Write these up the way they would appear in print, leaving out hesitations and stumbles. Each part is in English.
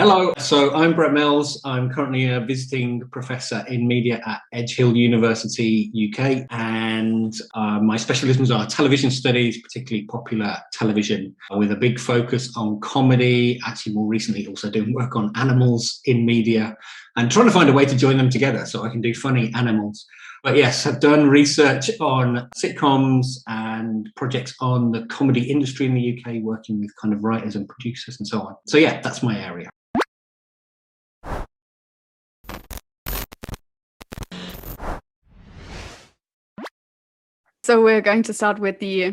Hello, so I'm Brett Mills. I'm currently a visiting professor in media at Edge Hill University, UK, and my specialisms are television studies, particularly popular television, with a big focus on comedy, actually more recently also doing work on animals in media, and trying to find a way to join them together so I can do funny animals. But yes, I've done research on sitcoms and projects on the comedy industry in the UK, working with kind of writers and producers and so on. So yeah, that's my area. So we're going to start with the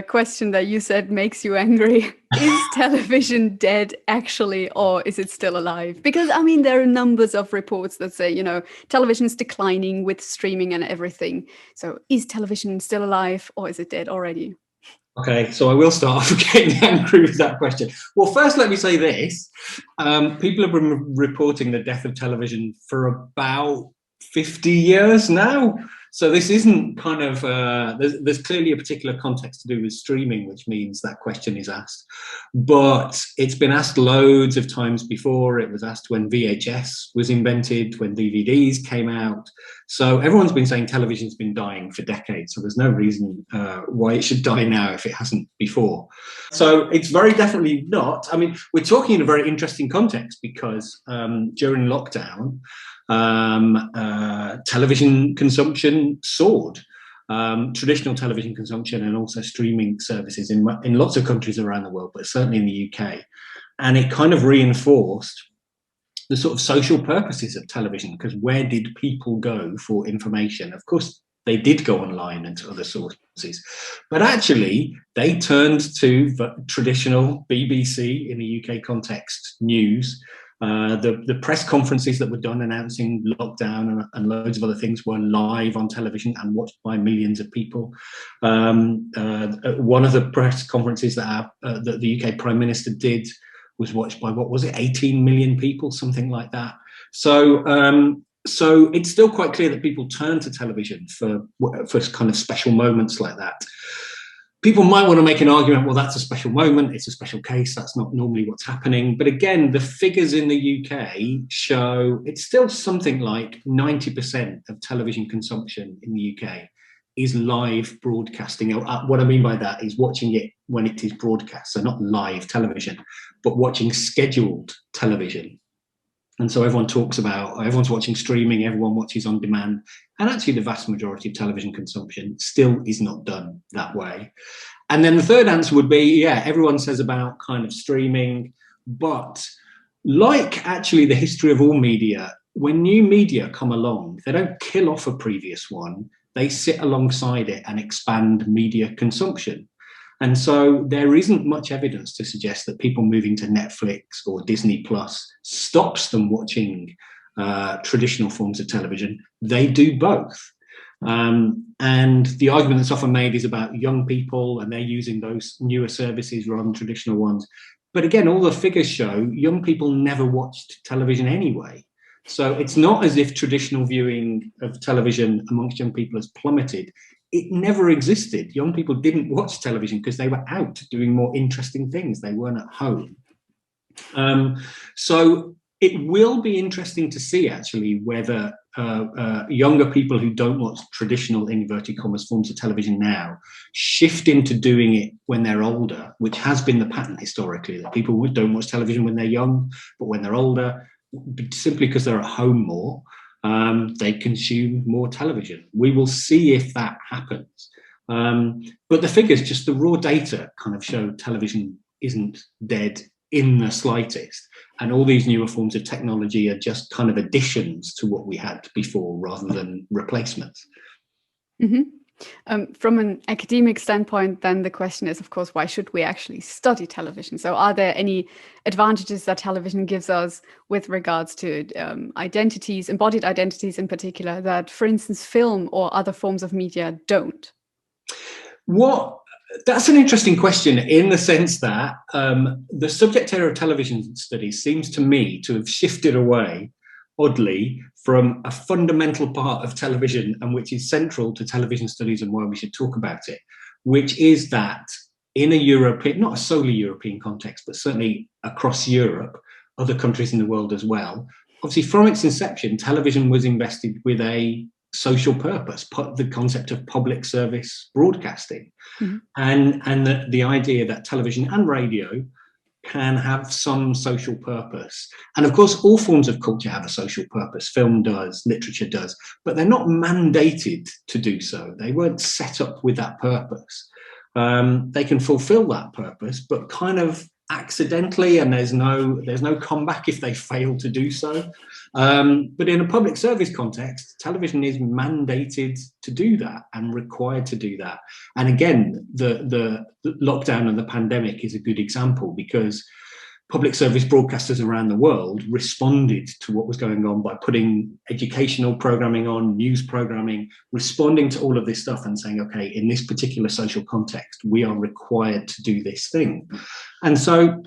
question that you said makes you angry. Is television dead actually, or is it still alive? Because I mean, there are numbers of reports that say, television is declining with streaming and everything. So is television still alive, or is it dead already? Okay, so I will start off getting angry with that question. Well, first, let me say this. People have been reporting the death of television for about 50 years now. So this isn't kind of, there's clearly a particular context to do with streaming, which means that question is asked. But it's been asked loads of times before. It was asked when VHS was invented, when DVDs came out. So everyone's been saying television's been dying for decades. So there's no reason why it should die now if it hasn't before. So it's very definitely not. I mean, we're talking in a very interesting context because during lockdown, television consumption soared. Traditional television consumption and also streaming services in lots of countries around the world, but certainly in the UK. And it kind of reinforced the sort of social purposes of television, because where did people go for information? Of course, they did go online and to other sources, but actually they turned to traditional BBC in the UK context news. The press conferences that were done announcing lockdown and loads of other things were live on television and watched by millions of people. One of the press conferences that the UK Prime Minister did was watched by, what was it, 18 million people, something like that. So it's still quite clear that people turn to television for kind of special moments like that. People might want to make an argument, well, that's a special moment, it's a special case, that's not normally what's happening. But again, the figures in the UK show it's still something like 90% of television consumption in the UK is live broadcasting. What I mean by that is watching it when it is broadcast, so not live television, but watching scheduled television. And so everyone's watching streaming, everyone watches on demand. And actually the vast majority of television consumption still is not done that way. And then the third answer would be, yeah, everyone says about kind of streaming, but like actually the history of all media, when new media come along, they don't kill off a previous one, they sit alongside it and expand media consumption. And so there isn't much evidence to suggest that people moving to Netflix or Disney Plus stops them watching traditional forms of television. They do both. And the argument that's often made is about young people and they're using those newer services rather than traditional ones. But again, all the figures show young people never watched television anyway. So it's not as if traditional viewing of television amongst young people has plummeted. It never existed. Young people didn't watch television because they were out doing more interesting things. They weren't at home. So it will be interesting to see actually whether younger people who don't watch traditional inverted commas forms of television now shift into doing it when they're older, which has been the pattern historically, that people don't watch television when they're young, but when they're older, simply because they're at home more, they consume more television. We will see if that happens. But the figures, just the raw data, kind of show television isn't dead in the slightest. And all these newer forms of technology are just kind of additions to what we had before rather than replacements. Mm-hmm. From an academic standpoint, then the question is, of course, why should we actually study television? So are there any advantages that television gives us with regards to identities, embodied identities in particular, that, for instance, film or other forms of media don't? That's an interesting question in the sense that the subject area of television studies seems to me to have shifted away, oddly, from a fundamental part of television and which is central to television studies and why we should talk about it, which is that in a European, not a solely European context, but certainly across Europe, other countries in the world as well. Obviously, from its inception, television was invested with a social purpose, the concept of public service broadcasting, and the idea that television and radio can have some social purpose. And of course, all forms of culture have a social purpose. Film does, literature does, but they're not mandated to do so. They weren't set up with that purpose. They can fulfill that purpose, but kind of accidentally, and there's no comeback if they fail to do so. But in a public service context, television is mandated to do that and required to do that. And again, the lockdown and the pandemic is a good example, because public service broadcasters around the world responded to what was going on by putting educational programming on, news programming, responding to all of this stuff and saying, okay, in this particular social context, we are required to do this thing. And so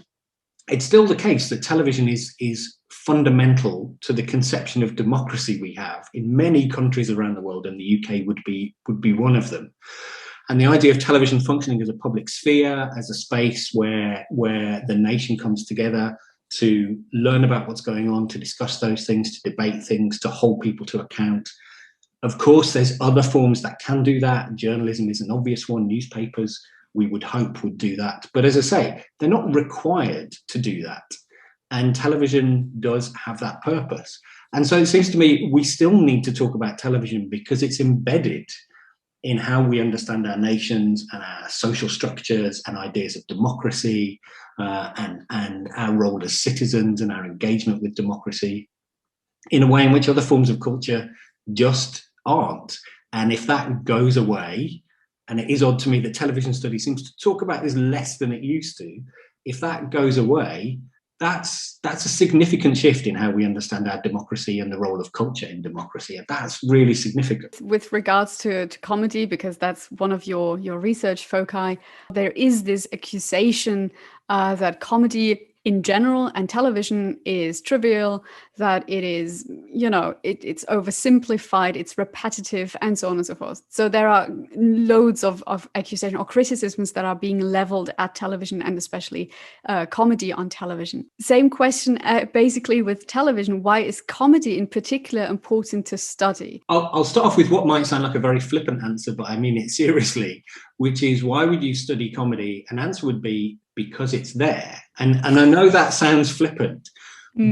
it's still the case that television is fundamental to the conception of democracy we have in many countries around the world, and the UK would be one of them. And the idea of television functioning as a public sphere, as a space where the nation comes together to learn about what's going on, to discuss those things, to debate things, to hold people to account. Of course, there's other forms that can do that. Journalism is an obvious one. Newspapers, we would hope, would do that. But as I say, they're not required to do that. And television does have that purpose. And so it seems to me we still need to talk about television because it's embedded in how we understand our nations and our social structures and ideas of democracy, and our role as citizens and our engagement with democracy in a way in which other forms of culture just aren't. And if that goes away, and it is odd to me that television study seems to talk about this less than it used to, if that goes away, that's a significant shift in how we understand our democracy and the role of culture in democracy. And that's really significant. With regards to comedy, because that's one of your research foci, there is this accusation that comedy in general and television is trivial, that it is, it's oversimplified, it's repetitive, and so on and so forth. So there are loads of accusation or criticisms that are being leveled at television, and especially comedy on television. Same question basically with television. Why is comedy in particular important to study? I'll start off with what might sound like a very flippant answer, but I mean it seriously, which is, why would you study comedy? An answer would be, because it's there. And I know that sounds flippant,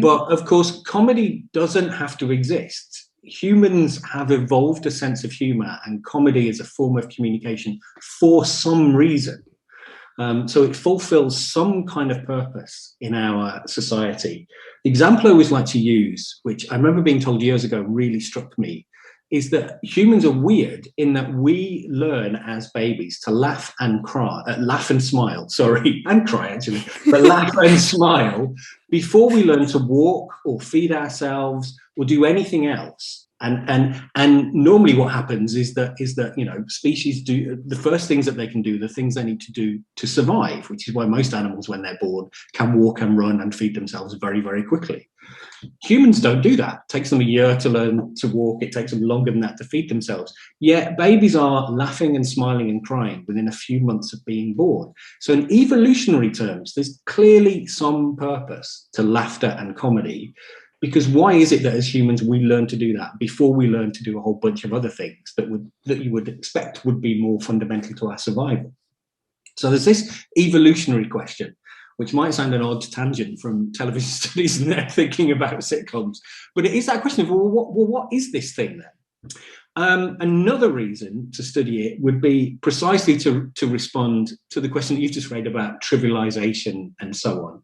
but of course, comedy doesn't have to exist. Humans have evolved a sense of humor, and comedy is a form of communication for some reason. So it fulfills some kind of purpose in our society. The example I always like to use, which I remember being told years ago really struck me, is that humans are weird in that we learn as babies to laugh and smile, and cry actually, but laugh and smile before we learn to walk or feed ourselves or do anything else. And normally what happens is that species do the first things that they can do, the things they need to do to survive, which is why most animals, when they're bored, can walk and run and feed themselves very, very quickly. Humans don't do that. It takes them a year to learn to walk. It takes them longer than that to feed themselves. Yet babies are laughing and smiling and crying within a few months of being born. So in evolutionary terms, there's clearly some purpose to laughter and comedy. Because why is it that as humans we learn to do that before we learn to do a whole bunch of other things that you would expect would be more fundamental to our survival? So there's this evolutionary question, which might sound an odd tangent from television studies and they're thinking about sitcoms, but it is that question of, what is this thing then? Another reason to study it would be precisely to respond to the question that you've just raised about trivialization and so on,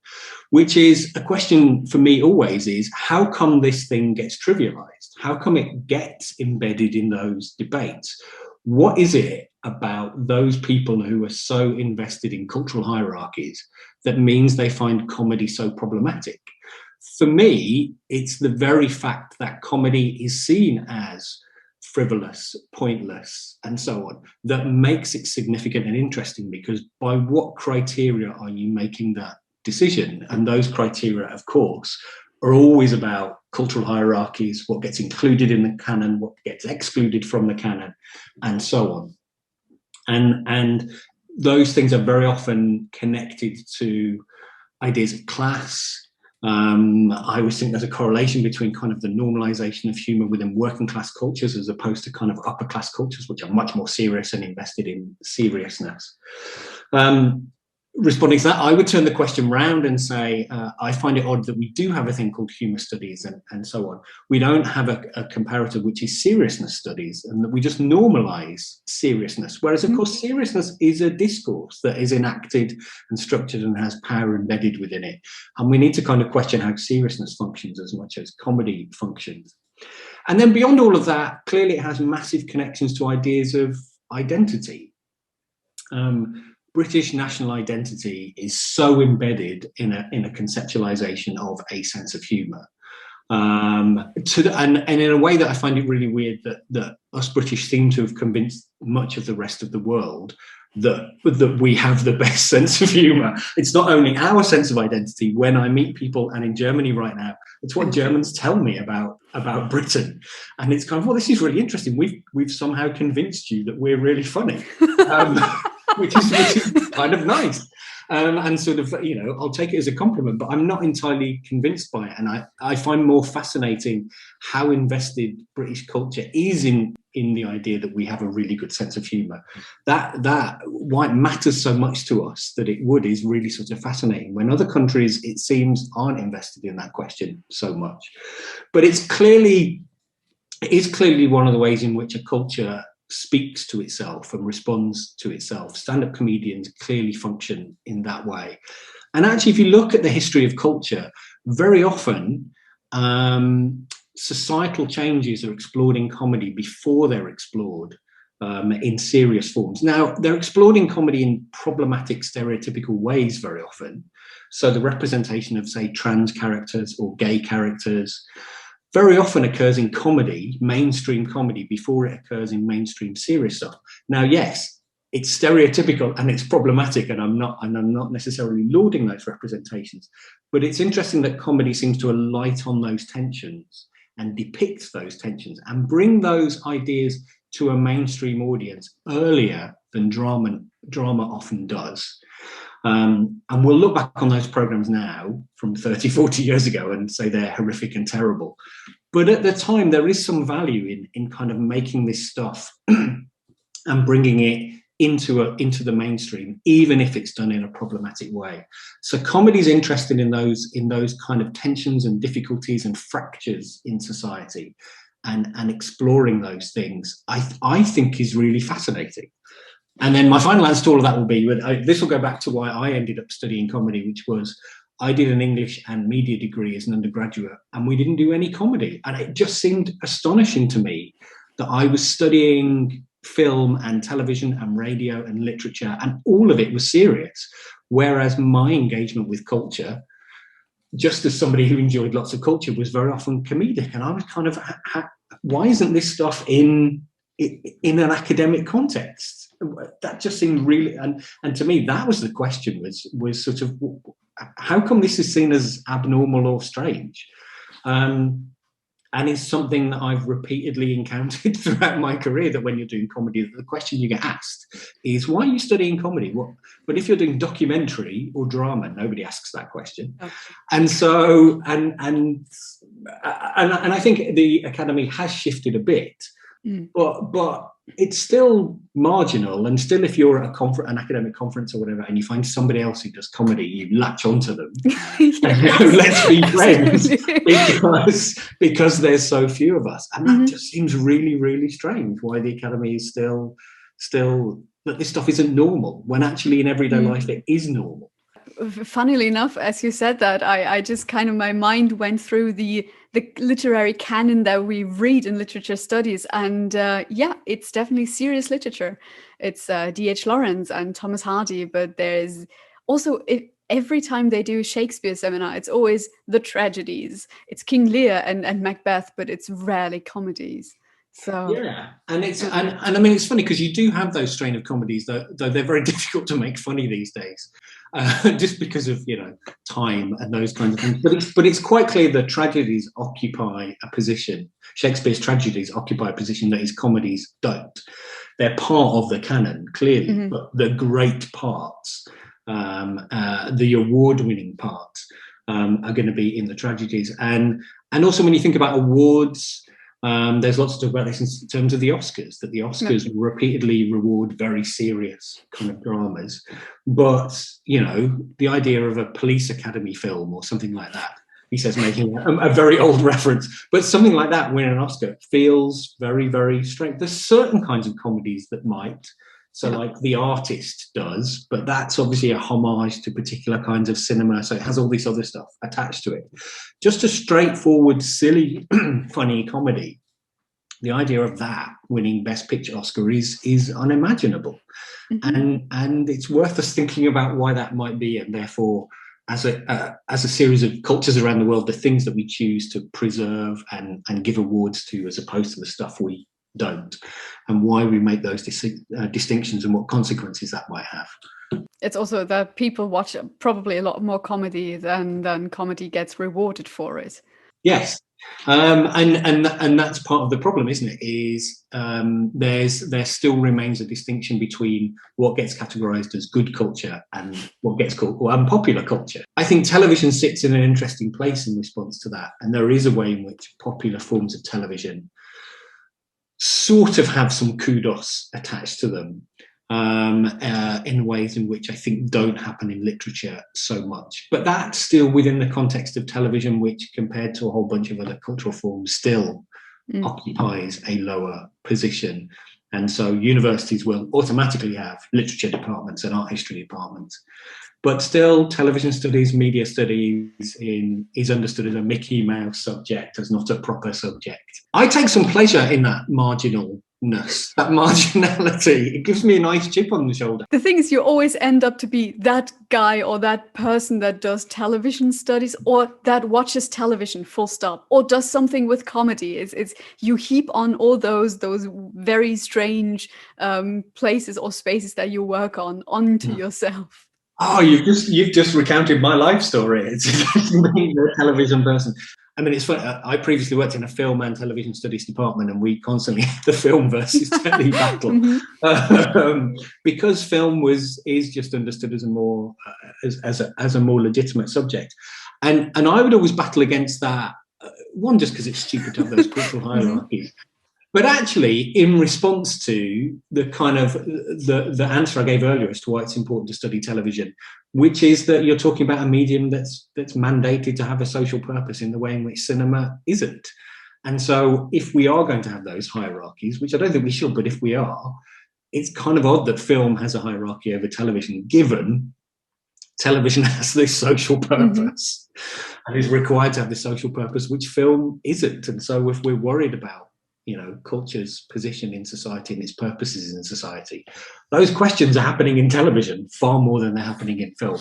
which is a question for me always is, how come this thing gets trivialized? How come it gets embedded in those debates? What is it about those people who are so invested in cultural hierarchies that means they find comedy so problematic? For me, it's the very fact that comedy is seen as frivolous, pointless, and so on, that makes it significant and interesting, because by what criteria are you making that decision? And those criteria, of course, are always about cultural hierarchies, what gets included in the canon, what gets excluded from the canon, and so on. And those things are very often connected to ideas of class. I always think there's a correlation between kind of the normalization of humor within working class cultures as opposed to kind of upper class cultures, which are much more serious and invested in seriousness. Responding to that, I would turn the question round and say, I find it odd that we do have a thing called humour studies and so on. We don't have a comparator which is seriousness studies, and that we just normalise seriousness. Whereas, of course, seriousness is a discourse that is enacted and structured and has power embedded within it. And we need to kind of question how seriousness functions as much as comedy functions. And then beyond all of that, clearly it has massive connections to ideas of identity. British national identity is so embedded in a conceptualization of a sense of humour, and in a way that I find it really weird that us British seem to have convinced much of the rest of the world that we have the best sense of humour. It's not only our sense of identity. When I meet people, and in Germany right now, it's what Germans tell me about Britain, and it's kind of, well, this is really interesting. We've somehow convinced you that we're really funny. Which is kind of nice. And sort of, I'll take it as a compliment, but I'm not entirely convinced by it. And I find more fascinating how invested British culture is in the idea that we have a really good sense of humour. That why it matters so much to us that it would is really sort of fascinating. When other countries, it seems, aren't invested in that question so much. But it is clearly one of the ways in which a culture speaks to itself and responds to itself. Stand-up comedians clearly function in that way. And actually, if you look at the history of culture, very often societal changes are explored in comedy before they're explored in serious forms. Now, they're explored in comedy in problematic, stereotypical ways very often. So the representation of, say, trans characters or gay characters very often occurs in comedy, mainstream comedy, before it occurs in mainstream serious stuff. Now, yes, it's stereotypical and it's problematic, and I'm not necessarily lauding those representations, but it's interesting that comedy seems to alight on those tensions and depict those tensions and bring those ideas to a mainstream audience earlier than drama often does. And we'll look back on those programs now from 30, 40 years ago and say they're horrific and terrible. But at the time, there is some value in kind of making this stuff and bringing it into the mainstream, even if it's done in a problematic way. So comedy is interested in those kind of tensions and difficulties and fractures in society, and exploring those things, I think is really fascinating. And then my final answer to all of that will be, this will go back to why I ended up studying comedy, which was I did an English and media degree as an undergraduate, and we didn't do any comedy. And it just seemed astonishing to me that I was studying film and television and radio and literature, and all of it was serious. Whereas my engagement with culture, just as somebody who enjoyed lots of culture, was very often comedic. And I was kind of, why isn't this stuff in an academic context? That just seemed really, and to me, that was the question, was sort of, how come this is seen as abnormal or strange? And it's something that I've repeatedly encountered throughout my career, that when you're doing comedy, the question you get asked is, why are you studying comedy? But if you're doing documentary or drama, nobody asks that question. Okay. And so, and I think the Academy has shifted a bit, but it's still marginal. And still, if you're at an academic conference or whatever, and you find somebody else who does comedy, you latch onto them. Yes. And let's be friends, because there's so few of us. And that just seems really, really strange, why the Academy is still that this stuff isn't normal, when actually in everyday life it is normal. Funnily enough, as you said that, I just kind of, my mind went through the literary canon that we read in literature studies, and it's definitely serious literature. It's D.H. Lawrence and Thomas Hardy, but there's also, every time they do Shakespeare seminar, it's always the tragedies. It's King Lear and Macbeth, but it's rarely comedies. So yeah, and it's and I mean, it's funny because you do have those strain of comedies, though they're very difficult to make funny these days, just because of time and those kinds of things. But it's quite clear that tragedies occupy a position. Shakespeare's tragedies occupy a position that his comedies don't. they're part of the canon, clearly, but the great parts, the award-winning parts, are going to be in the tragedies. And also when you think about awards, there's lots to talk about this in terms of the Oscars, that the Oscars repeatedly reward very serious kind of dramas. But, the idea of a police academy film or something like that, he says, making a very old reference, but something like that winning an Oscar feels very, very strange. There's certain kinds of comedies that might. So like The Artist does, but that's obviously a homage to particular kinds of cinema. So it has all this other stuff attached to it. Just a straightforward, silly, funny comedy. The idea of that winning Best Picture Oscar is unimaginable. And it's worth us thinking about why that might be, and therefore, as a series of cultures around the world, the things that we choose to preserve and give awards to, as opposed to the stuff we don't, and why we make those distinctions and what consequences that might have. It's also that people watch probably a lot more comedy than comedy gets rewarded for it. Yes. And that's part of the problem, isn't it? Is there still remains a distinction between what gets categorized as good culture and what gets called unpopular culture. I think television sits in an interesting place in response to that, and there is a way in which popular forms of television sort of have some kudos attached to them, in ways in which I think don't happen in literature so much. But that's still within the context of television, which compared to a whole bunch of other cultural forms still occupies a lower position. And so universities will automatically have literature departments and art history departments. But still, television studies, media studies is understood as a Mickey Mouse subject, as not a proper subject. I take some pleasure in that marginalness, that marginality. It gives me a nice chip on the shoulder. The thing is, you always end up to be that guy or that person that does television studies or that watches television, full stop, or does something with comedy. It's you heap on all those very strange places or spaces that you work on onto yourself. Oh, you've just recounted my life story. It's being a television person. I mean, it's funny. I previously worked in a film and television studies department, and we constantly had the film versus telly battle, because film is just understood as a more as a more legitimate subject, and I would always battle against that. One, just because it's stupid to have those cultural hierarchies. But actually, in response to the kind of the answer I gave earlier as to why it's important to study television, which is that you're talking about a medium that's mandated to have a social purpose in the way in which cinema isn't. And so if we are going to have those hierarchies, which I don't think we should, but if we are, it's kind of odd that film has a hierarchy over television, given television has this social purpose and is required to have this social purpose, which film isn't. And so if we're worried about culture's position in society and its purposes in society, those questions are happening in television far more than they're happening in film.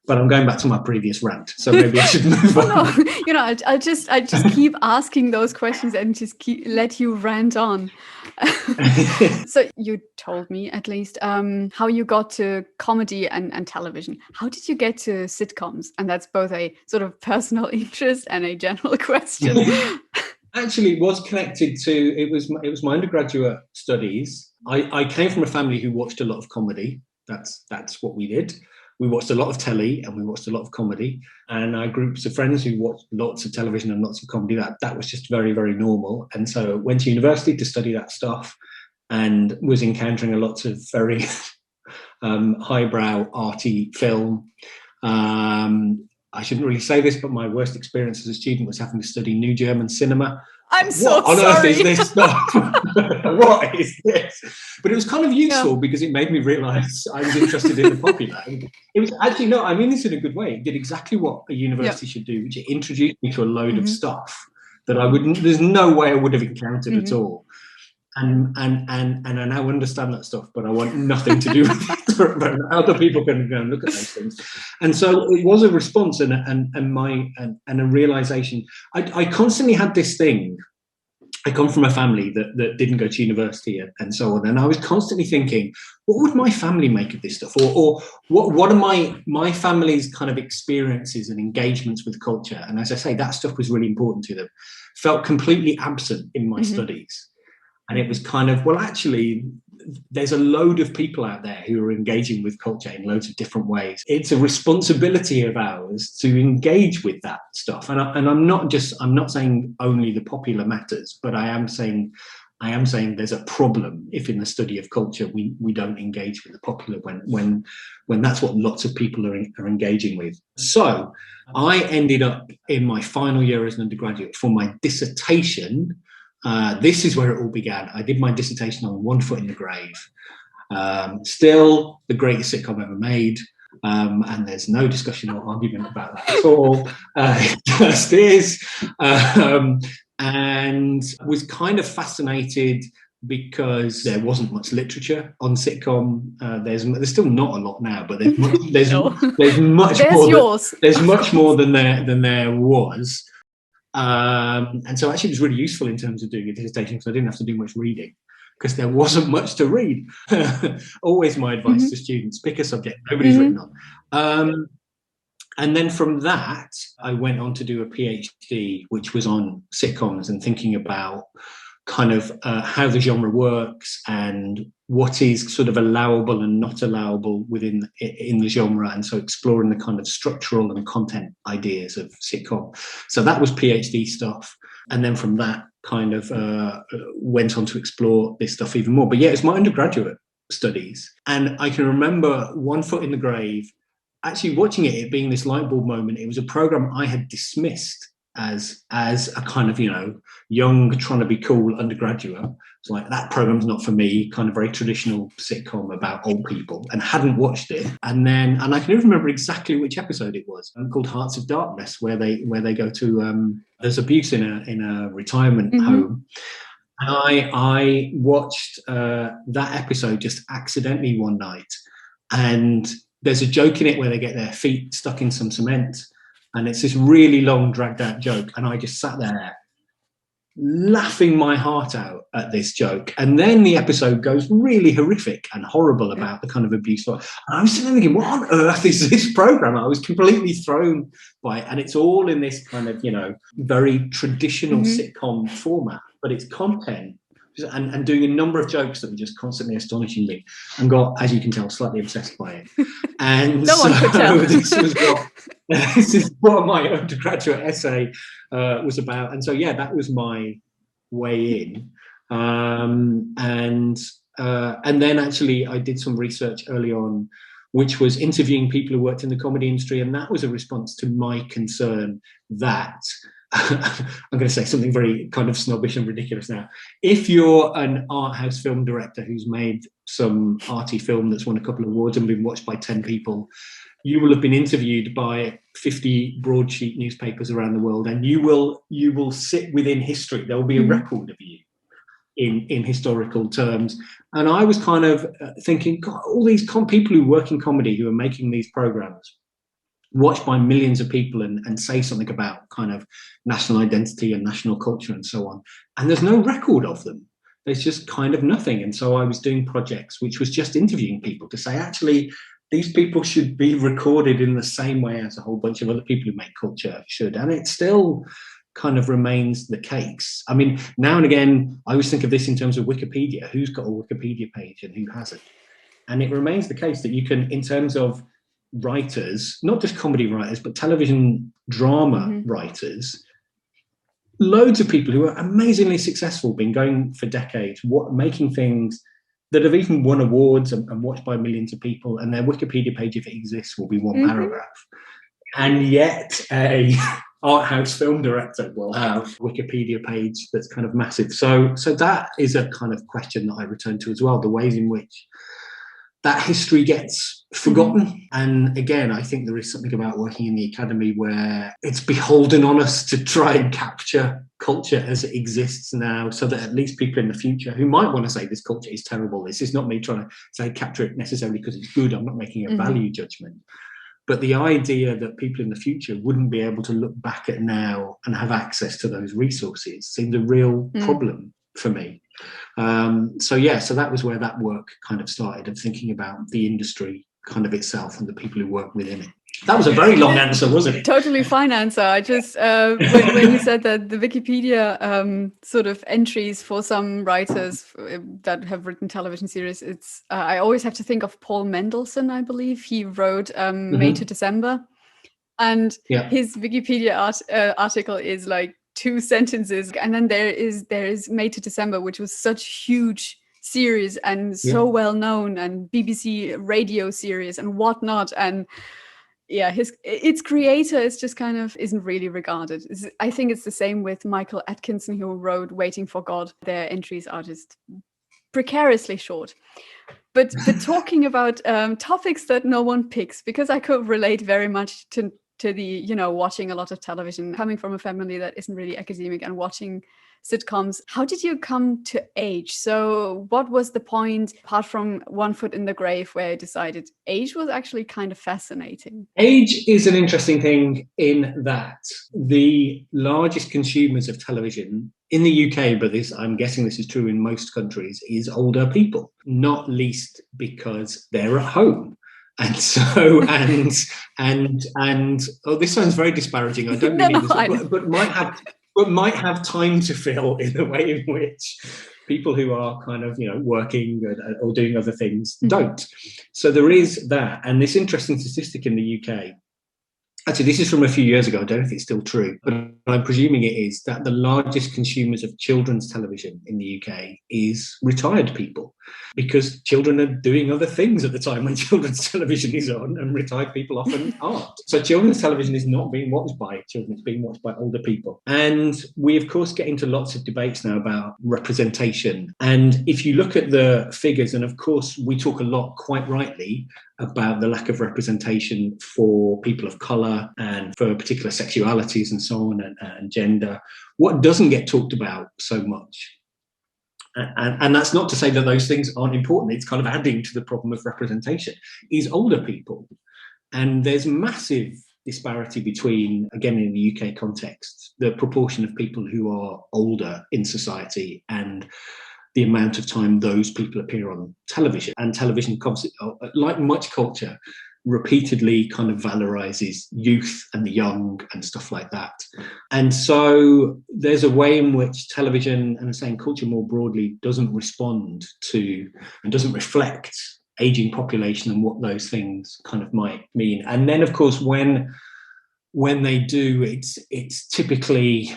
But I'm going back to my previous rant, so maybe I should move on. No, I just keep asking those questions and just let you rant on. So you told me, at least, how you got to comedy and television. How did you get to sitcoms? And that's both a sort of personal interest and a general question. Actually, it was connected to, it was my undergraduate studies. I came from a family who watched a lot of comedy. That's what we did. We watched a lot of telly and we watched a lot of comedy. And our groups of friends who watched lots of television and lots of comedy, that was just very, very normal. And so I went to university to study that stuff and was encountering a lot of very highbrow, arty film. I shouldn't really say this, but my worst experience as a student was having to study New German cinema. I'm so sorry. What on earth is this stuff? What is this? But it was kind of useful because it made me realise I was interested in the popular. It was actually, no, I mean this in a good way. It did exactly what a university should do, which it introduced me to a load of stuff that there's no way I would have encountered at all. And I now understand that stuff, but I want nothing to do with it. Other people can go and look at those things. And so it was a response and a realization. I constantly had this thing. I come from a family that didn't go to university and so on. And I was constantly thinking, what would my family make of this stuff? Or what are my family's kind of experiences and engagements with culture? And as I say, that stuff was really important to them. Felt completely absent in my studies. And it was kind of, well, actually, there's a load of people out there who are engaging with culture in loads of different ways. It's a responsibility of ours to engage with that stuff. And I'm not saying only the popular matters, but I am saying there's a problem if in the study of culture we don't engage with the popular when that's what lots of people are engaging with. So I ended up in my final year as an undergraduate for my dissertation. This is where it all began. I did my dissertation on One Foot in the Grave. Still the greatest sitcom ever made. And there's no discussion or argument about that at all. It just is. And was kind of fascinated because there wasn't much literature on sitcom. There's still not a lot now, but there's much more than there was. And so actually it was really useful in terms of doing a dissertation because I didn't have to do much reading because there wasn't much to read. Always my advice to students, pick a subject nobody's written on. And then from that, I went on to do a PhD, which was on sitcoms and thinking about kind of how the genre works and what is sort of allowable and not allowable in the genre, and so exploring the kind of structural and content ideas of sitcom. So that was PhD stuff, and then from that kind of went on to explore this stuff even more. But yeah, it's my undergraduate studies, and I can remember One Foot in the Grave. Actually, watching it being this light bulb moment. It was a program I had dismissed as a kind of, young, trying to be cool undergraduate. It's like, that program's not for me, kind of very traditional sitcom about old people, and hadn't watched it. And I can even remember exactly which episode it was, called Hearts of Darkness, where they go to, there's abuse in a retirement home. And I watched that episode just accidentally one night, and there's a joke in it where they get their feet stuck in some cement, and it's this really long, dragged out joke. And I just sat there laughing my heart out at this joke. And then the episode goes really horrific and horrible about the kind of abuse. And I was sitting there thinking, what on earth is this program? I was completely thrown by it. And it's all in this kind of, very traditional sitcom format, but it's content. And doing a number of jokes that were just constantly astonishing me, and got, as you can tell, slightly obsessed by it. And no one could tell. This is what my undergraduate essay was about. And so, yeah, that was my way in. And then actually I did some research early on, which was interviewing people who worked in the comedy industry. And that was a response to my concern that I'm going to say something very kind of snobbish and ridiculous now. If you're an art house film director who's made some arty film that's won a couple of awards and been watched by 10 people, you will have been interviewed by 50 broadsheet newspapers around the world, and you will sit within history. There will be a record of you in historical terms. And I was kind of thinking, God, all these people who work in comedy who are making these programs, watched by millions of people, and say something about kind of national identity and national culture and so on. And there's no record of them. There's just kind of nothing. And so I was doing projects, which was just interviewing people to say, actually, these people should be recorded in the same way as a whole bunch of other people who make culture should. And it still kind of remains the case. I mean, now and again, I always think of this in terms of Wikipedia. Who's got a Wikipedia page and who hasn't? And it remains the case that you can, in terms of writers, not just comedy writers, but television drama writers, loads of people who are amazingly successful, been going for decades, making things that have even won awards and watched by millions of people, and their Wikipedia page, if it exists, will be one paragraph. And yet a art house film director will have a Wikipedia page that's kind of massive. So that is a kind of question that I return to as well, the ways in which that history gets forgotten. And again, I think there is something about working in the academy where it's beholden on us to try and capture culture as it exists now, so that at least people in the future who might want to say this culture is terrible, this is not me trying to say capture it necessarily because it's good, I'm not making a value judgment, but the idea that people in the future wouldn't be able to look back at now and have access to those resources seemed a real problem for me. So that was where that work kind of started, of thinking about the industry kind of itself and the people who work within it. That was a very long answer, wasn't it? Totally fine answer. I just when you said that the Wikipedia sort of entries for some writers that have written television series, it's I always have to think of Paul Mendelsohn. I believe he wrote May to December, and his Wikipedia article is like 2 sentences, and then there is May to December, which was such huge series and so well known, and BBC radio series and whatnot, and its creator is just kind of isn't really regarded. I think it's the same with Michael Atkinson, who wrote Waiting for God. Their entries are just precariously short. But talking about topics that no one picks, because I could relate very much to the, watching a lot of television, coming from a family that isn't really academic and watching sitcoms. How did you come to Age? So what was the point, apart from One Foot in the Grave, where I decided Age was actually kind of fascinating? Age is an interesting thing in that the largest consumers of television in the UK, but I'm guessing this is true in most countries, is older people, not least because they're at home. And so, and this sounds very disparaging. I don't mean this, but might have time to fill in a way in which people who are kind of, working or doing other things don't. So there is that. And this interesting statistic in the UK, actually, this is from a few years ago. I don't know if it's still true, but I'm presuming it is, that the largest consumers of children's television in the UK is retired people, because children are doing other things at the time when children's television is on, and retired people often aren't. So children's television is not being watched by children, it's being watched by older people. And we, of course, get into lots of debates now about representation. And if you look at the figures, and of course, we talk a lot, quite rightly, about the lack of representation for people of colour and for particular sexualities and so on, and gender. What doesn't get talked about so much, and that's not to say that those things aren't important, it's kind of adding to the problem of representation, is older people. And there's massive disparity between, again, in the UK context, the proportion of people who are older in society and the amount of time those people appear on television. And television, like much culture, repeatedly kind of valorizes youth and the young and stuff like that. And so there's a way in which television, and I'm saying culture more broadly, doesn't respond to and doesn't reflect aging population and what those things kind of might mean. And then, of course, when they do, it's typically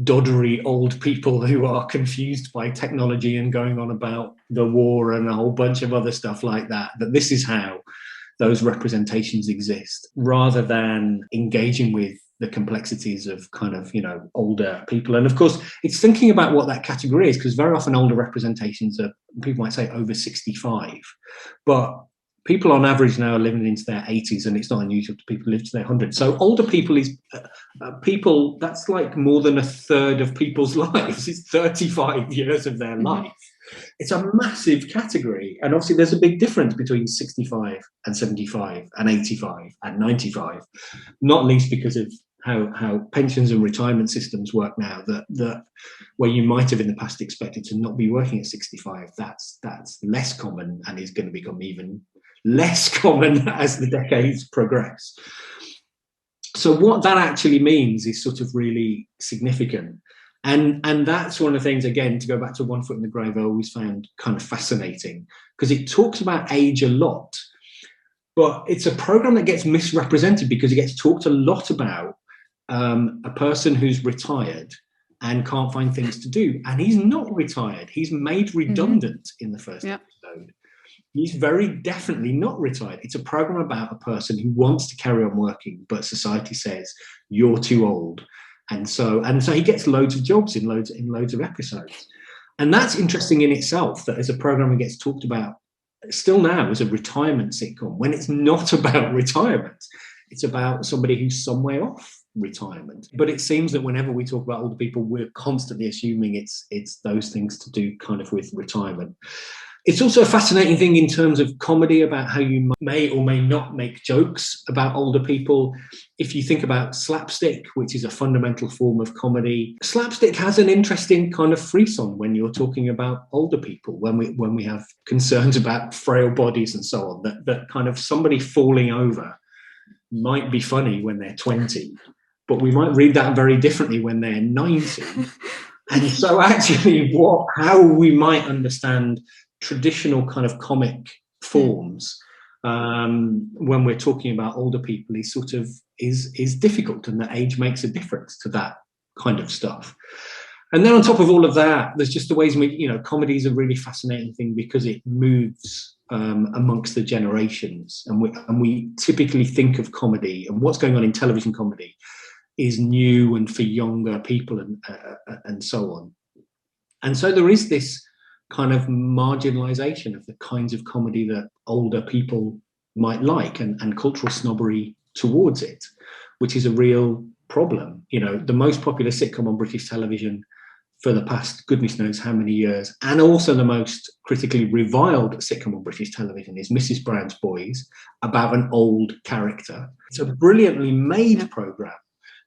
doddery old people who are confused by technology and going on about the war and a whole bunch of other stuff like that this is how those representations exist, rather than engaging with the complexities of kind of, older people. And of course, it's thinking about what that category is, because very often older representations are, people might say, over 65, but people on average now are living into their 80s, and it's not unusual to people live to their 100s. So older people is people, that's like more than a third of people's lives. It's 35 years of their life. It's a massive category. And obviously there's a big difference between 65 and 75 and 85 and 95, not least because of how pensions and retirement systems work now, that where you might have in the past expected to not be working at 65, that's less common, and is going to become even less common as the decades progress. So what that actually means is sort of really significant. And that's one of the things, again, to go back to One Foot in the Grave, I always found kind of fascinating, because it talks about age a lot, but it's a program that gets misrepresented because it gets talked a lot about a person who's retired and can't find things to do. And he's not retired. He's made redundant in the first episode. He's very definitely not retired. It's a program about a person who wants to carry on working, but society says you're too old. And so he gets loads of jobs in loads of episodes. And that's interesting in itself, that as a program that gets talked about still now as a retirement sitcom, when it's not about retirement. It's about somebody who's some way off retirement. But it seems that whenever we talk about older people, we're constantly assuming it's those things to do kind of with retirement. It's also a fascinating thing in terms of comedy, about how you may or may not make jokes about older people. If you think about slapstick, which is a fundamental form of comedy, slapstick has an interesting kind of frisson when you're talking about older people, when we have concerns about frail bodies and so on, that kind of somebody falling over might be funny when they're 20, but we might read that very differently when they're 90. And so actually how we might understand traditional kind of comic forms when we're talking about older people is difficult, and that age makes a difference to that kind of stuff. And then on top of all of that, there's just the ways in which, comedy is a really fascinating thing because it moves amongst the generations. And we typically think of comedy and what's going on in television comedy is new and for younger people and so on. And so there is this kind of marginalization of the kinds of comedy that older people might like, and cultural snobbery towards it, which is a real problem. The most popular sitcom on British television for the past goodness knows how many years, and also the most critically reviled sitcom on British television, is Mrs. Brown's Boys, about an old character. It's a brilliantly made programme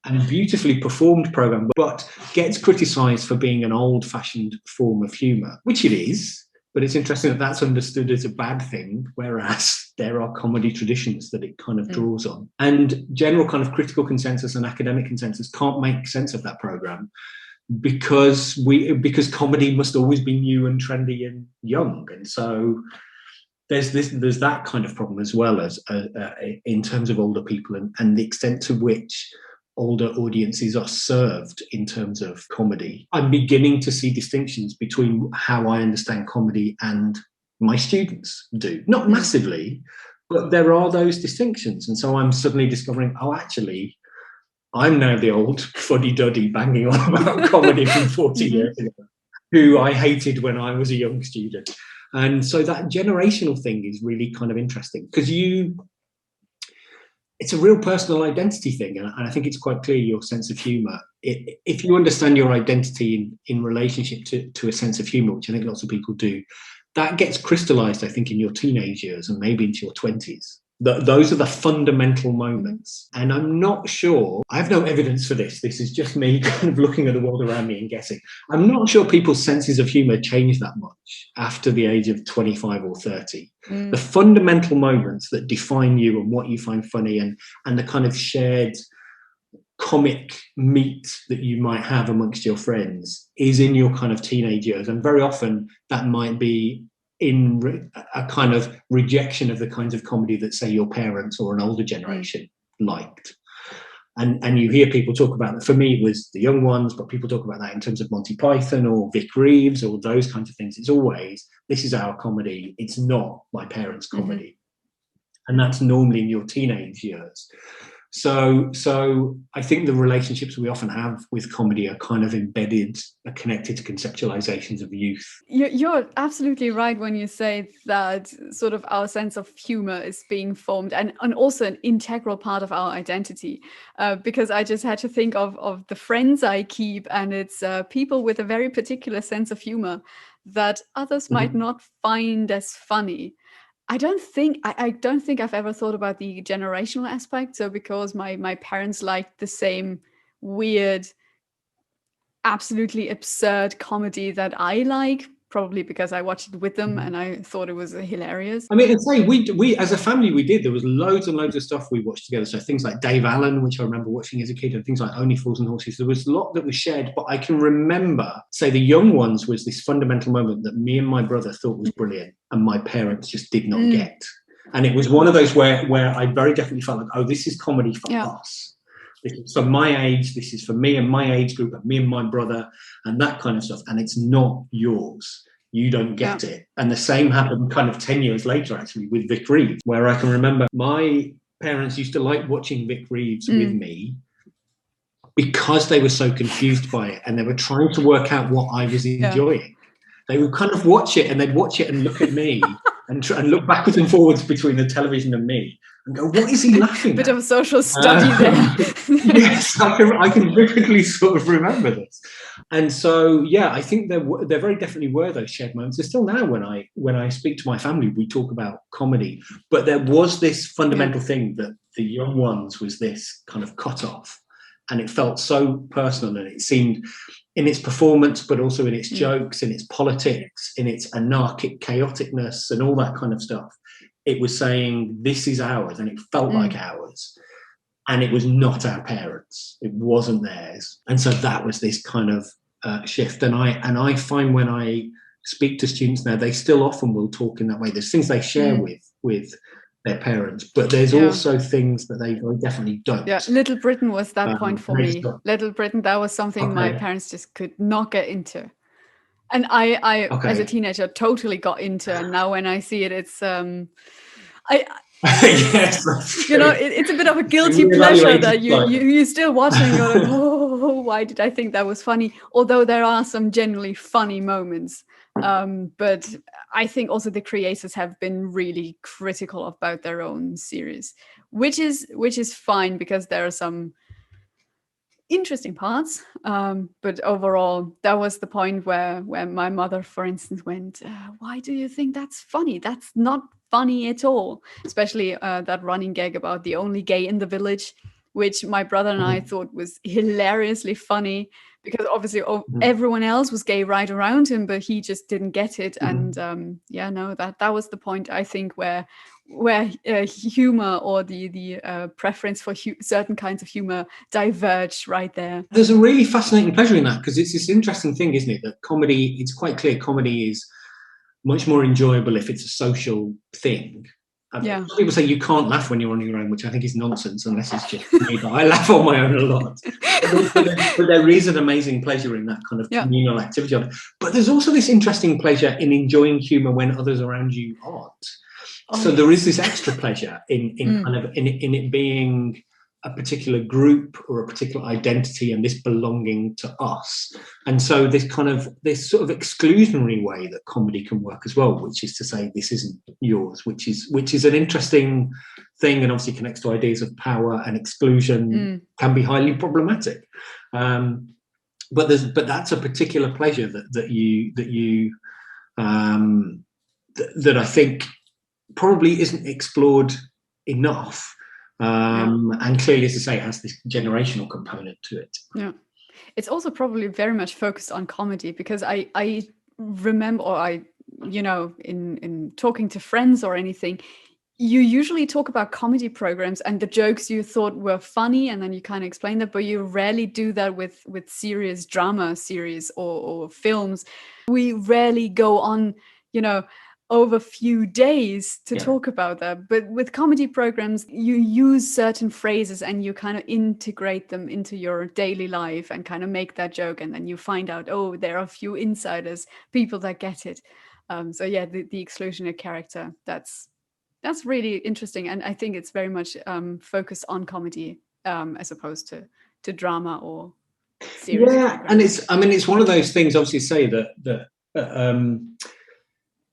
and beautifully performed programme, but gets criticised for being an old-fashioned form of humour, which it is. But it's interesting that that's understood as a bad thing, whereas there are comedy traditions that it kind of draws on. And general kind of critical consensus and academic consensus can't make sense of that programme because comedy must always be new and trendy and young. And so there's that kind of problem as well as in terms of older people and the extent to which older audiences are served in terms of comedy. I'm beginning to see distinctions between how I understand comedy and my students do. Not massively, but there are those distinctions. And so I'm suddenly discovering, actually, I'm now the old fuddy-duddy banging on about comedy from 40 years ago, who I hated when I was a young student. And so that generational thing is really kind of interesting because it's a real personal identity thing. And I think it's quite clear your sense of humour. If you understand your identity in relationship to a sense of humour, which I think lots of people do, that gets crystallised, I think, in your teenage years and maybe into your 20s. Those are the fundamental moments. And I'm not sure, I have no evidence for this. This is just me kind of looking at the world around me and guessing. I'm not sure people's senses of humour change that much after the age of 25 or 30. The fundamental moments that define you and what you find funny and the kind of shared comic meat that you might have amongst your friends is in your kind of teenage years. And very often that might be in a kind of rejection of the kinds of comedy that, say, your parents or an older generation liked. And you hear people talk about that. For me, it was the young ones, but people talk about that in terms of Monty Python or Vic Reeves or those kinds of things. It's always, this is our comedy. It's not my parents' comedy. And that's normally in your teenage years. So I think the relationships we often have with comedy are kind of embedded, are connected to conceptualizations of youth. You're absolutely right when you say that sort of our sense of humor is being formed and also an integral part of our identity. Because I just had to think of the friends I keep, and it's people with a very particular sense of humor that others might not find as funny. I don't think I've ever thought about the generational aspect. So because my parents liked the same weird, absolutely absurd comedy that I like, probably because I watched it with them and I thought it was hilarious. I mean, I'd say we as a family, we did. There was loads and loads of stuff we watched together. So things like Dave Allen, which I remember watching as a kid, and things like Only Fools and Horses. There was a lot that was shared, but I can remember, say, The Young Ones was this fundamental moment that me and my brother thought was brilliant, and my parents just did not get. And it was one of those where I very definitely felt like, oh, this is comedy for us. This is for my age. This is for me and my age group, and me and my brother, and that kind of stuff. And it's not yours. You don't get it. And the same happened kind of 10 years later, actually, with Vic Reeves, where I can remember my parents used to like watching Vic Reeves with me because they were so confused by it and they were trying to work out what I was enjoying. They would kind of watch it and they'd watch it and look at me and look backwards and forwards between the television and me and go, what is he laughing at? Bit of a social study there. Yes, I can vividly sort of remember this. And so, yeah, I think there very definitely were those shared moments. There's still now when I speak to my family, we talk about comedy. But there was this fundamental thing that The Young Ones was this kind of cut-off. And it felt so personal, and it seemed in its performance, but also in its jokes, in its politics, in its anarchic chaoticness and all that kind of stuff. It was saying, this is ours, and it felt like ours. and it was not our parents. It wasn't theirs. And so that was this kind of shift. And I find when I speak to students now, they still often will talk in that way. There's things they share with their parents, but there's also things that they definitely don't. Yeah, Little Britain was that point for me. Little Britain, that was something my parents just could not get into. And I as a teenager, totally got into. And now when I see it, it's yes, you know, it's a bit of a guilty pleasure that you're still watching. You're like, oh, why did I think that was funny? Although there are some genuinely funny moments. But I think also the creators have been really critical about their own series, which is fine because there are some interesting parts. But overall, that was the point where my mother, for instance, went, why do you think that's funny? That's not funny at all. Especially that running gag about the only gay in the village, which my brother and I thought was hilariously funny because obviously everyone else was gay right around him, but he just didn't get it. And that was the point, I think, where humor or the preference for certain kinds of humor diverged right there. There's a really fascinating pleasure in that because it's this interesting thing, isn't it? That comedy, it's quite clear comedy is much more enjoyable if it's a social thing. Some people say you can't laugh when you're on your own, which I think is nonsense unless it's just me, but I laugh on my own a lot. But there is an amazing pleasure in that kind of communal activity on it. But there's also this interesting pleasure in enjoying humour when others around you aren't. So there is this extra pleasure in it being a particular group or a particular identity and this belonging to us. And so this sort of exclusionary way that comedy can work as well, which is to say this isn't yours, which is an interesting thing and obviously connects to ideas of power and exclusion can be highly problematic. But that's a particular pleasure that I think probably isn't explored enough. And clearly, as I say, it has this generational component to it. Yeah, it's also probably very much focused on comedy because I remember, or in talking to friends or anything, you usually talk about comedy programs and the jokes you thought were funny, and then you kind of explain that, but you rarely do that with serious drama series or films. We rarely go on, over a few days to talk about that. But with comedy programs, you use certain phrases and you kind of integrate them into your daily life and kind of make that joke. And then you find out, there are a few insiders, people that get it. The exclusionary character, that's really interesting. And I think it's very much focused on comedy as opposed to drama or series. Yeah, and it's one of those things, obviously, say that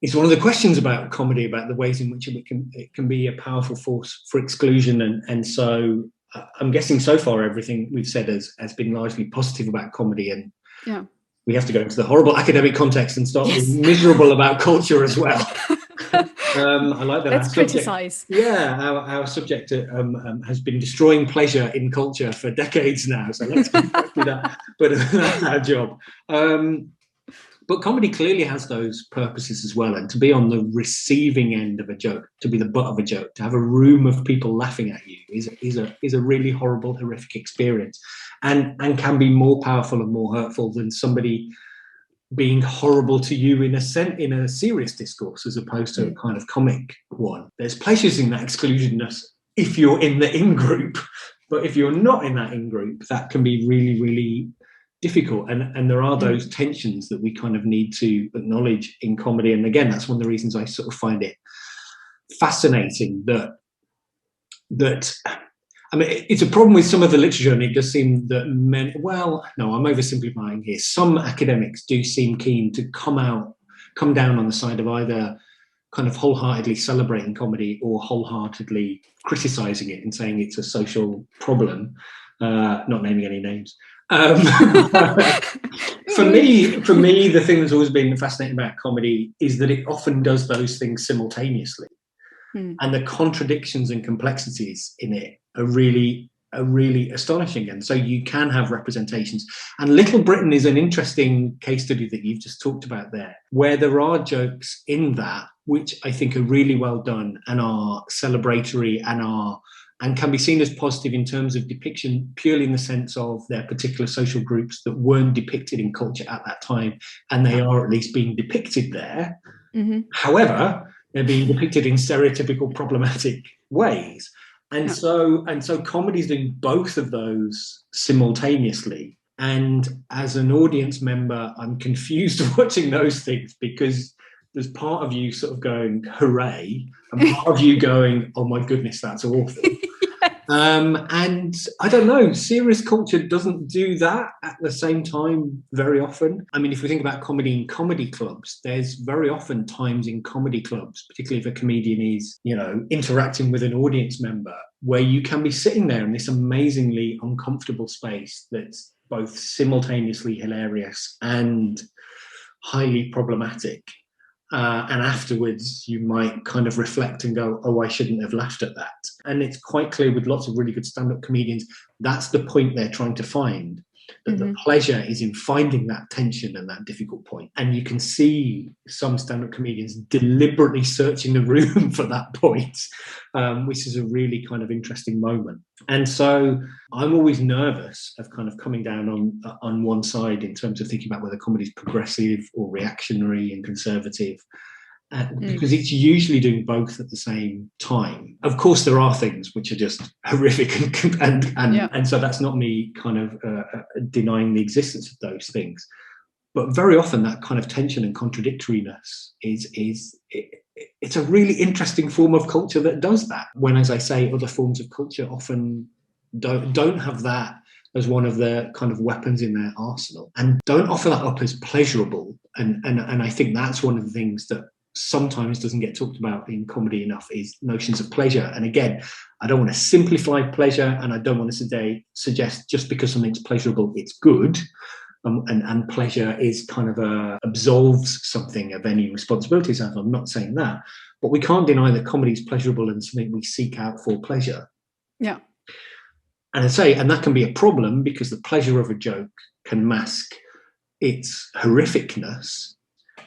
it's one of the questions about comedy, about the ways in which it can be a powerful force for exclusion. And so I'm guessing so far everything we've said has been largely positive about comedy. And we have to go into the horrible academic context and start being miserable about culture as well. I like that. Let's criticize. Our subject has been destroying pleasure in culture for decades now. So let's do that. But that's our job. But comedy clearly has those purposes as well. And to be on the receiving end of a joke, to be the butt of a joke, to have a room of people laughing at you is a really horrible, horrific experience, and can be more powerful and more hurtful than somebody being horrible to you in a serious discourse as opposed to a kind of comic one. There's pleasures in that exclusionness if you're in the in-group, but if you're not in that in-group, that can be really, really difficult. And there are those tensions that we kind of need to acknowledge in comedy. And again, that's one of the reasons I sort of find it fascinating that I mean, it's a problem with some of the literature, and it does seem that I'm oversimplifying here. Some academics do seem keen to come down on the side of either kind of wholeheartedly celebrating comedy or wholeheartedly criticizing it and saying it's a social problem, not naming any names. For me, the thing that's always been fascinating about comedy is that it often does those things simultaneously. And the contradictions and complexities in it are really astonishing. And so you can have representations. And Little Britain is an interesting case study that you've just talked about there, where there are jokes in that which I think are really well done and are celebratory and are and can be seen as positive in terms of depiction purely in the sense of their particular social groups that weren't depicted in culture at that time, and they are at least being depicted there. However, they're being depicted in stereotypical problematic ways. And so comedy is doing both of those simultaneously. And as an audience member, I'm confused watching those things, because there's part of you sort of going, hooray, and part of you going, oh my goodness, that's awful. And I don't know, serious culture doesn't do that at the same time very often. I mean, if we think about comedy in comedy clubs, there's very often times in comedy clubs, particularly if a comedian is, you know, interacting with an audience member, where you can be sitting there in this amazingly uncomfortable space that's both simultaneously hilarious and highly problematic. And afterwards, you might kind of reflect and go, oh, I shouldn't have laughed at that. And it's quite clear with lots of really good stand-up comedians, that's the point they're trying to find, that the pleasure is in finding that tension and that difficult point. And you can see some stand-up comedians deliberately searching the room for that point, which is a really kind of interesting moment. And so I'm always nervous of kind of coming down on one side in terms of thinking about whether comedy is progressive or reactionary and conservative, because it's usually doing both at the same time. Of course, there are things which are just horrific, and so that's not me kind of denying the existence of those things. But very often that kind of tension and contradictoriness it's a really interesting form of culture that does that. When, as I say, other forms of culture often don't have that as one of the kind of weapons in their arsenal, and don't offer that up as pleasurable. And I think that's one of the things that sometimes doesn't get talked about in comedy enough, is notions of pleasure. And again, I don't want to simplify pleasure, and I don't want to suggest just because something's pleasurable, it's good. And pleasure is kind of absolves something of any responsibilities. I'm not saying that, but we can't deny that comedy is pleasurable and something we seek out for pleasure. Yeah. And and that can be a problem, because the pleasure of a joke can mask its horrificness,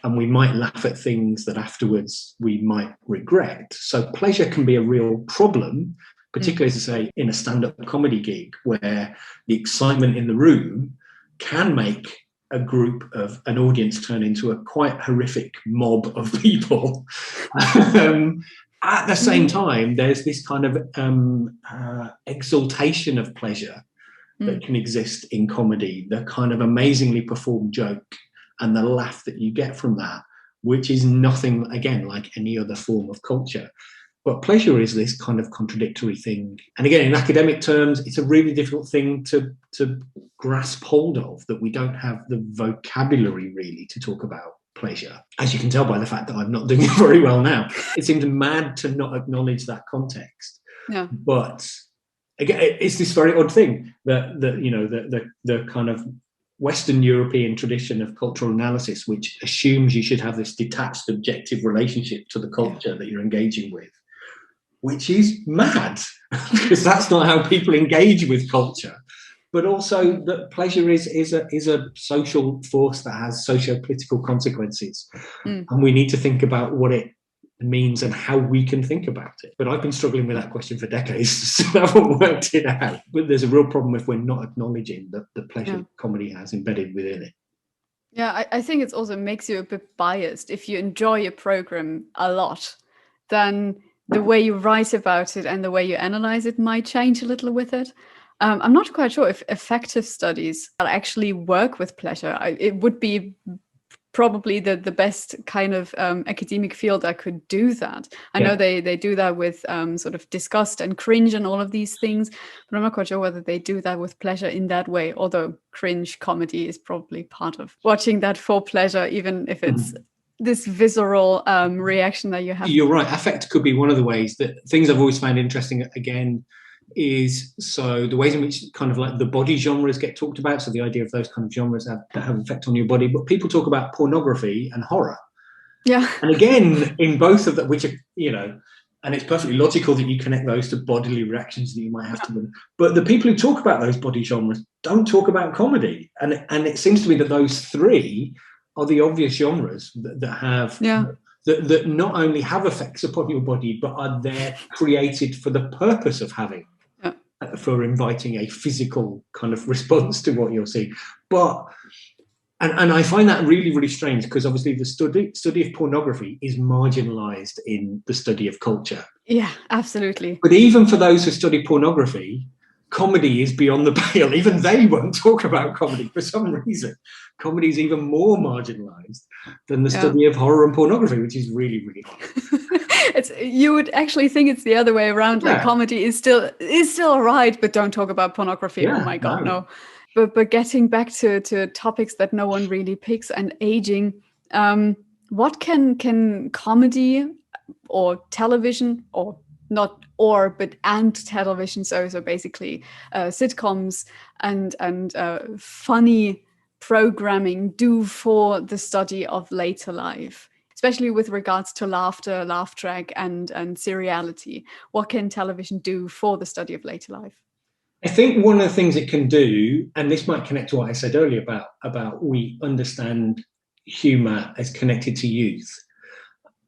and we might laugh at things that afterwards we might regret. So pleasure can be a real problem, particularly, as I say, in a stand-up comedy gig, where the excitement in the room can make a group of an audience turn into a quite horrific mob of people. At the same time, there's this kind of exaltation of pleasure that can exist in comedy, the kind of amazingly performed joke and the laugh that you get from that, which is nothing, again, like any other form of culture. But pleasure is this kind of contradictory thing. And again, in academic terms, it's a really difficult thing to grasp hold of, that we don't have the vocabulary really to talk about pleasure. As you can tell by the fact that I'm not doing it very well now, it seems mad to not acknowledge that context. Yeah. But again, it's this very odd thing that you know, the kind of Western European tradition of cultural analysis, which assumes you should have this detached, objective relationship to the culture that you're engaging with, which is mad, because that's not how people engage with culture. But also that pleasure is a social force that has socio-political consequences. And we need to think about what it means and how we can think about it. But I've been struggling with that question for decades, so I haven't worked it out. But there's a real problem if we're not acknowledging the pleasure comedy has embedded within it. Yeah, I think it also makes you a bit biased. If you enjoy a program a lot, then the way you write about it and the way you analyze it might change a little with it. I'm not quite sure if affective studies actually work with pleasure. It would be probably the best kind of academic field that could do that. I know they do that with sort of disgust and cringe and all of these things, but I'm not quite sure whether they do that with pleasure in that way, although cringe comedy is probably part of watching that for pleasure, even if it's this visceral reaction that you have. You're right. Affect could be one of the ways. That things I've always found interesting, again, is so the ways in which kind of like the body genres get talked about. So the idea of those kind of genres that have an effect on your body. But people talk about pornography and horror. Yeah. And again, in both of that, which are, you know, and it's perfectly logical that you connect those to bodily reactions that you might have to them. But the people who talk about those body genres don't talk about comedy. And it seems to me that those three are the obvious genres that have that not only have effects upon your body, but are there created for the purpose of having, for inviting a physical kind of response to what you're seeing. But and I find that really, really strange, because obviously the study of pornography is marginalized in the study of culture. Yeah, absolutely. But even for those who study pornography, comedy is beyond the pale. Even they won't talk about comedy for some reason. Comedy is even more marginalized than the study of horror and pornography, which is really, really hard. You would actually think it's the other way around. Like comedy is still all right, but don't talk about pornography. Oh my God, no. But getting back to topics that no one really picks, and aging, what can comedy or television, or not or, but and television, so basically sitcoms and funny programming do for the study of later life, especially with regards to laughter, laugh track, and seriality? What can television do for the study of later life? I think one of the things it can do, and this might connect to what I said earlier about we understand humour as connected to youth.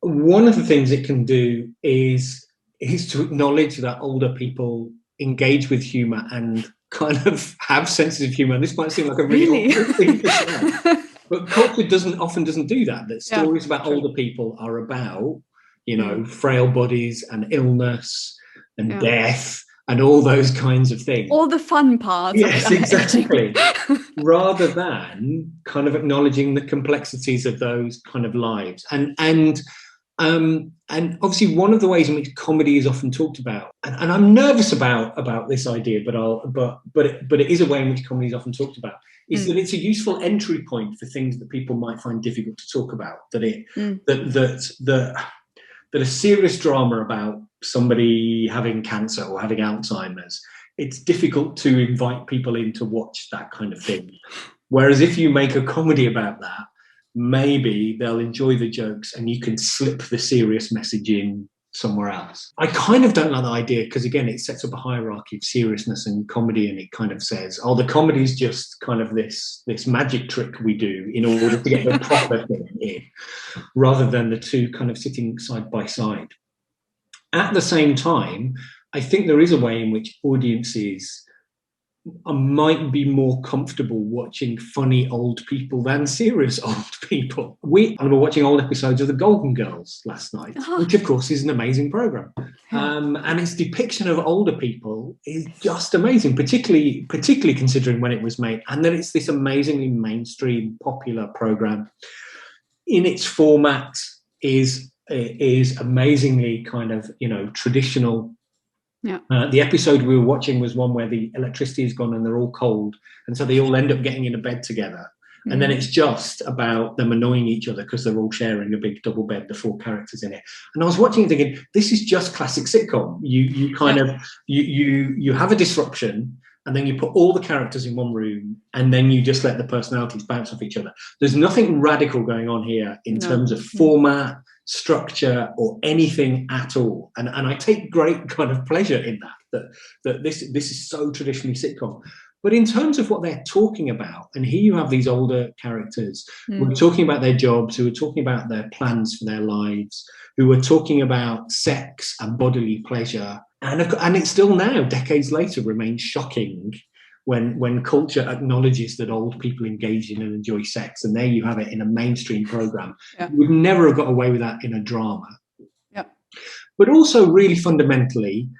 One of the things it can do is to acknowledge that older people engage with humour and kind of have senses of humour. This might seem like a really awkward thing to say, but culture often doesn't do that. That stories about older people are about, frail bodies and illness and death and all those kinds of things. All the fun parts. Yes, exactly. Rather than kind of acknowledging the complexities of those kind of lives. And obviously one of the ways in which comedy is often talked about, and I'm nervous about this idea, but it is a way in which comedy is often talked about, is that it's a useful entry point for things that people might find difficult to talk about. That a serious drama about somebody having cancer or having Alzheimer's, it's difficult to invite people in to watch that kind of thing. Whereas if you make a comedy about that, maybe they'll enjoy the jokes and you can slip the serious message in somewhere else. I kind of don't like the idea, because again, it sets up a hierarchy of seriousness and comedy, and it kind of says, oh, the comedy is just kind of this magic trick we do in order to get the proper thing in, rather than the two kind of sitting side by side. At the same time, I think there is a way in which audiences might be more comfortable watching funny old people than serious old people. We were watching old episodes of The Golden Girls last night, which of course is an amazing program. And its depiction of older people is just amazing, particularly considering when it was made, and that it's this amazingly mainstream, popular program. In its format is amazingly kind of, traditional. Yeah. The episode we were watching was one where the electricity is gone and they're all cold, and so they all end up getting in a bed together. And then it's just about them annoying each other because they're all sharing a big double bed, the 4 characters in it. And I was watching it thinking, this is just classic sitcom. You kind of you have a disruption, and then you put all the characters in one room, and then you just let the personalities bounce off each other. There's nothing radical going on here in terms of format, structure, or anything at all. And I take great kind of pleasure in that this is so traditionally sitcom. But in terms of what they're talking about, and here you have these older characters who are talking about their jobs, who are talking about their plans for their lives, who are talking about sex and bodily pleasure. And it still now, decades later, remains shocking when culture acknowledges that old people engage in and enjoy sex. And there you have it in a mainstream program. You would never have got away with that in a drama. But also really fundamentally,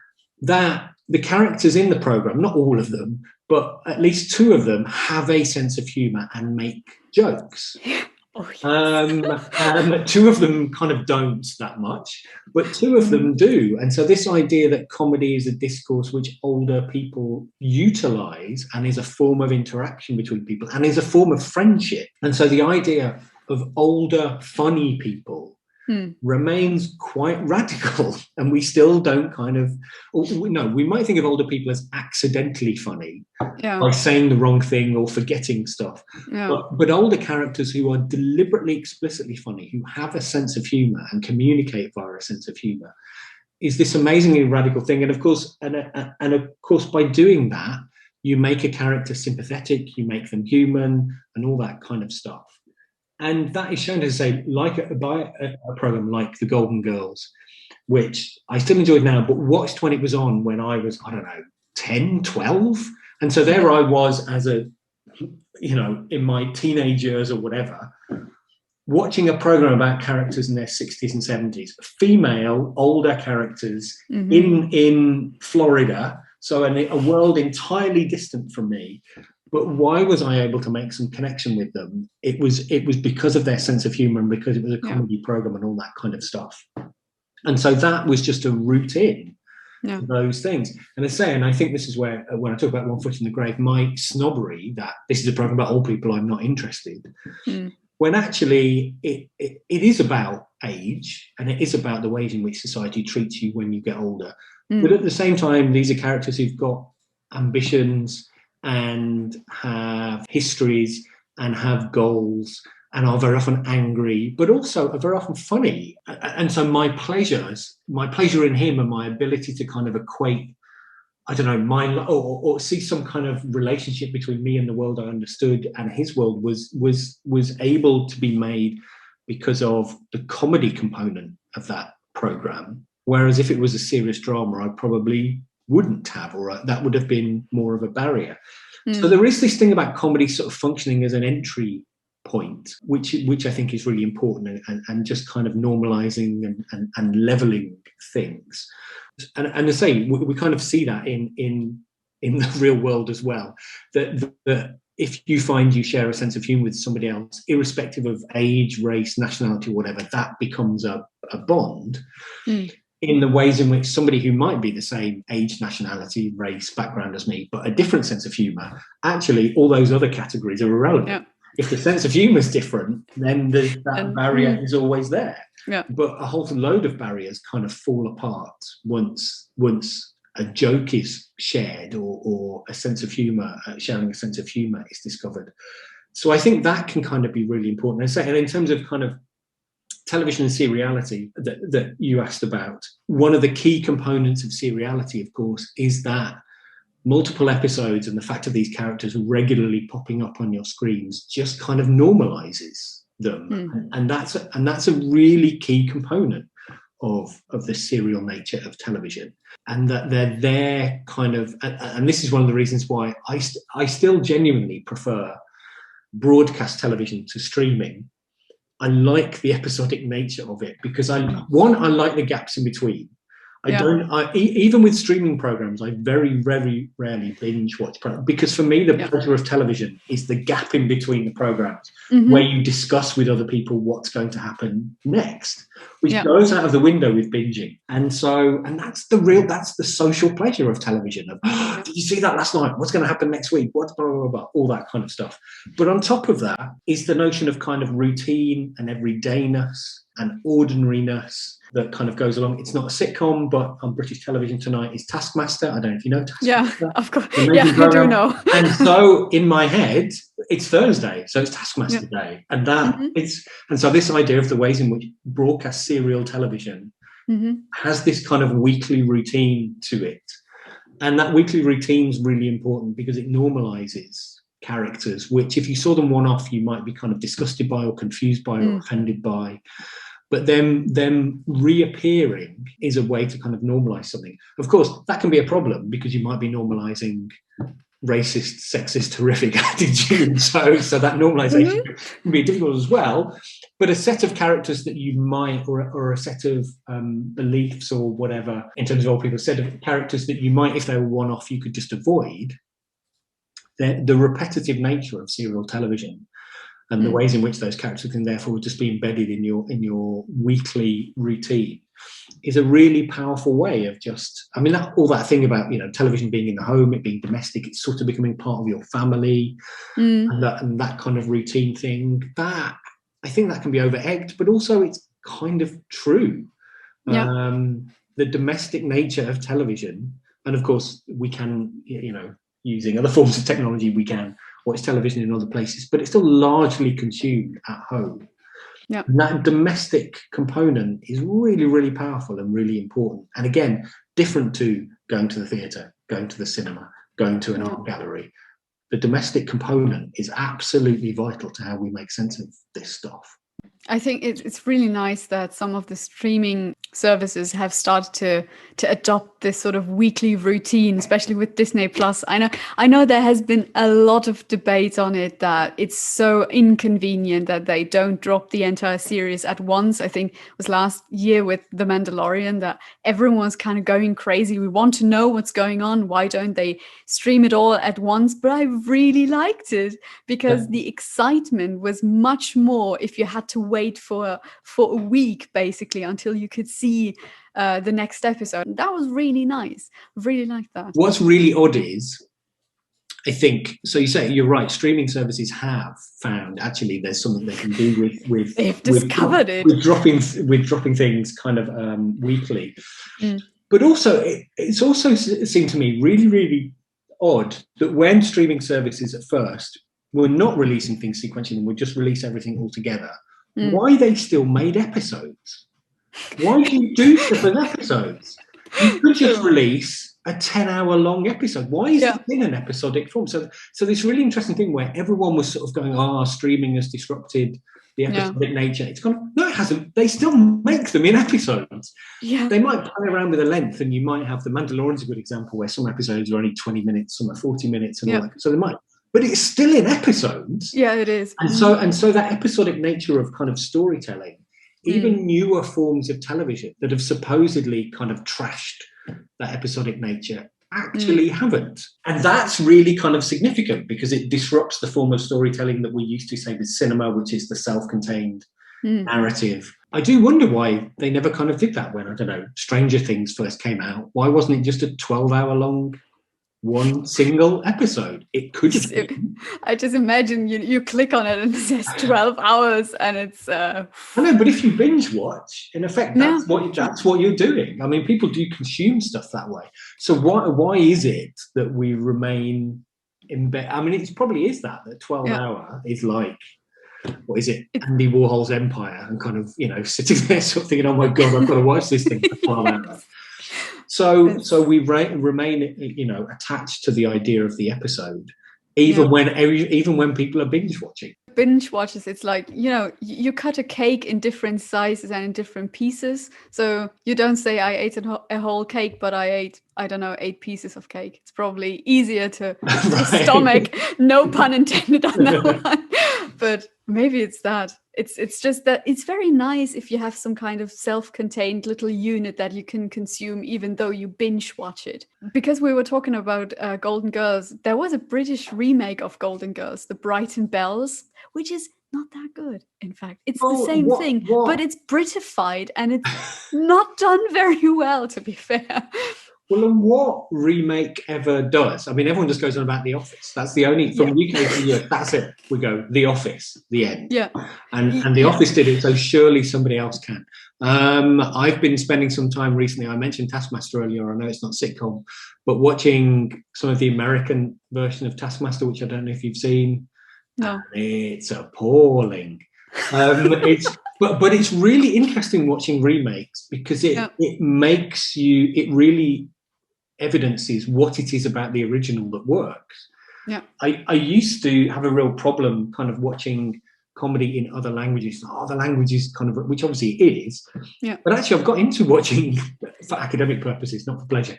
that the characters in the program, not all of them, but at least 2 of them, have a sense of humor and make jokes. Oh, yes. 2 of them kind of don't that much, but 2 of them do. And so this idea that comedy is a discourse which older people utilize and is a form of interaction between people and is a form of friendship. And so the idea of older, funny people remains quite radical, and we still don't we might think of older people as accidentally funny by saying the wrong thing or forgetting stuff, but older characters who are deliberately, explicitly funny, who have a sense of humor and communicate via a sense of humor, is this amazingly radical thing. And of course by doing that, you make a character sympathetic, you make them human, and all that kind of stuff. And that is shown to say, by a program like The Golden Girls, which I still enjoyed now, but watched when it was on when I was, I don't know, 10, 12. And so there I was as a, in my teenage years or whatever, watching a program about characters in their 60s and 70s, female, older characters in Florida. So a world entirely distant from me. But why was I able to make some connection with them? It was because of their sense of humor and because it was a comedy program and all that kind of stuff. And so that was just a route in to those things. And I think this is where, when I talk about One Foot in the Grave, my snobbery that this is a program about old people, I'm not interested. When actually it is about age, and it is about the ways in which society treats you when you get older. But at the same time, these are characters who've got ambitions and have histories and have goals and are very often angry, but also are very often funny. And so my pleasure in him and my ability to kind of equate, I don't know, or see some kind of relationship between me and the world I understood and his world was able to be made because of the comedy component of that program. Whereas if it was a serious drama, I probably wouldn't have, or that would have been more of a barrier. So there is this thing about comedy sort of functioning as an entry point, which I think is really important, and just kind of normalizing and leveling things. And I say we kind of see that in the real world as well, that if you find you share a sense of humor with somebody else, irrespective of age, race, nationality, whatever, that becomes a bond. In the ways in which somebody who might be the same age, nationality, race, background as me, but a different sense of humor, actually all those other categories are irrelevant. If the sense of humor is different, then that barrier is always there. But a whole load of barriers kind of fall apart once a joke is shared, or a sense of humor, sharing a sense of humor is discovered. So I think that can kind of be really important. And in terms of kind of television and seriality that you asked about, one of the key components of seriality, of course, is that multiple episodes and the fact of these characters regularly popping up on your screens just kind of normalizes them. And that's a really key component of the serial nature of television, and that they're there kind of, and this is one of the reasons why I still genuinely prefer broadcast television to streaming. I like the episodic nature of it because I like the gaps in between. Even with streaming programs, I very, very rarely binge watch programs, because for me, the pleasure of television is the gap in between the programs, where you discuss with other people what's going to happen next, which goes out of the window with binging. And that's the social pleasure of television. Did you see that last night? What's going to happen next week? What, blah, blah, blah, all that kind of stuff. But on top of that is the notion of kind of routine and everydayness and ordinariness that kind of goes along. It's not a sitcom, but on British television tonight is Taskmaster. I don't know if you know Taskmaster. Yeah, of course. Yeah, I do know. And so in my head, it's Thursday, so it's Taskmaster Day. And and so this idea of the ways in which broadcast serial television has this kind of weekly routine to it. And that weekly routine is really important because it normalizes characters, which if you saw them one-off, you might be kind of disgusted by or confused by or offended by. But them reappearing is a way to kind of normalize something. Of course, that can be a problem because you might be normalizing racist, sexist, horrific attitudes. So that normalization can be difficult as well. But a set of characters that you might, or a set of beliefs or whatever, in terms of old people, a set of characters that you might, if they were one-off, you could just avoid. The repetitive nature of serial television and the ways in which those characters can therefore just be embedded in your weekly routine is a really powerful way of just, I mean, all that thing about, television being in the home, it being domestic, it's sort of becoming part of your family, and that kind of routine thing, that I think that can be over-egged, but also it's kind of true. The domestic nature of television, and of course we can, using other forms of technology, we can watch television in other places, but it's still largely consumed at home. And that domestic component is really, really powerful and really important. And again, different to going to the theatre, going to the cinema, going to an art gallery. the domestic component is absolutely vital to how we make sense of this stuff. I think it's really nice that some of the streaming services have started to adopt this sort of weekly routine, especially with Disney Plus. I know there has been a lot of debate on it, that it's so inconvenient that they don't drop the entire series at once. I think it was last year with The Mandalorian that everyone was kind of going crazy. We want to know what's going on. Why don't they stream it all at once? But I really liked it because the excitement was much more if you had to wait for a week basically until you could see the next episode. That was really nice. Really like that. What's really odd is, I think, so you say you're right, streaming services have found actually there's something they can do with they've discovered it with dropping things kind of weekly. But also it's also seemed to me really, really odd that when streaming services at first were not releasing things sequentially and would just release everything all together, why they still made episodes. Why do you do stuff as episodes? You could just release a 10-hour long episode. Why is it in an episodic form? So this really interesting thing where everyone was sort of going, streaming has disrupted the episodic nature. It's gone, no, it hasn't. They still make them in episodes. Yeah. They might play around with the length, and you might have The Mandalorian's a good example where some episodes are only 20 minutes, some are 40 minutes, and all that. So they might. But it's still in episodes. Yeah, it is. And so that episodic nature of kind of storytelling, even newer forms of television that have supposedly kind of trashed that episodic nature actually haven't. And that's really kind of significant because it disrupts the form of storytelling that we used to say with cinema, which is the self-contained narrative. I do wonder why they never kind of did that when, I don't know, Stranger Things first came out. Why wasn't it just a 12-hour long one single episode? It could have been. I just imagine you click on it and it says 12 hours and it's I know, but if you binge watch, in effect, that's what you're doing. I mean, people do consume stuff that way. So why is it that we remain in bed? I mean, it probably is that 12-hour is like, what is it, Andy Warhol's Empire, and kind of, sitting there sort of thinking, oh my God, I've got to watch this thing for 12 hours. So we remain, attached to the idea of the episode, even when people are binge watching. Binge watches, it's like, you cut a cake in different sizes and in different pieces. So you don't say I ate a whole cake, but I ate, I don't know, 8 pieces of cake. It's probably easier to stomach. No pun intended on that one. But maybe it's that. It's just that it's very nice if you have some kind of self-contained little unit that you can consume even though you binge watch it. Because we were talking about Golden Girls, there was a British remake of Golden Girls, The Brighton Bells, which is not that good. In fact, it's the same thing, but it's Britified and it's not done very well, to be fair. Well, and what remake ever does? I mean, everyone just goes on about The Office. That's the only, from UK to Europe, that's it. We go, The Office, the end. Yeah. And The Office did it, so surely somebody else can. I've been spending some time recently, I mentioned Taskmaster earlier, I know it's not sitcom, but watching some of the American version of Taskmaster, which I don't know if you've seen. No. It's appalling. But it's really interesting watching remakes because it makes you, it really evidences what it is about the original that works. Yeah. I used to have a real problem kind of watching comedy in other languages. Other languages kind of, which obviously it is. Yeah. But actually I've got into watching, for academic purposes, not for pleasure,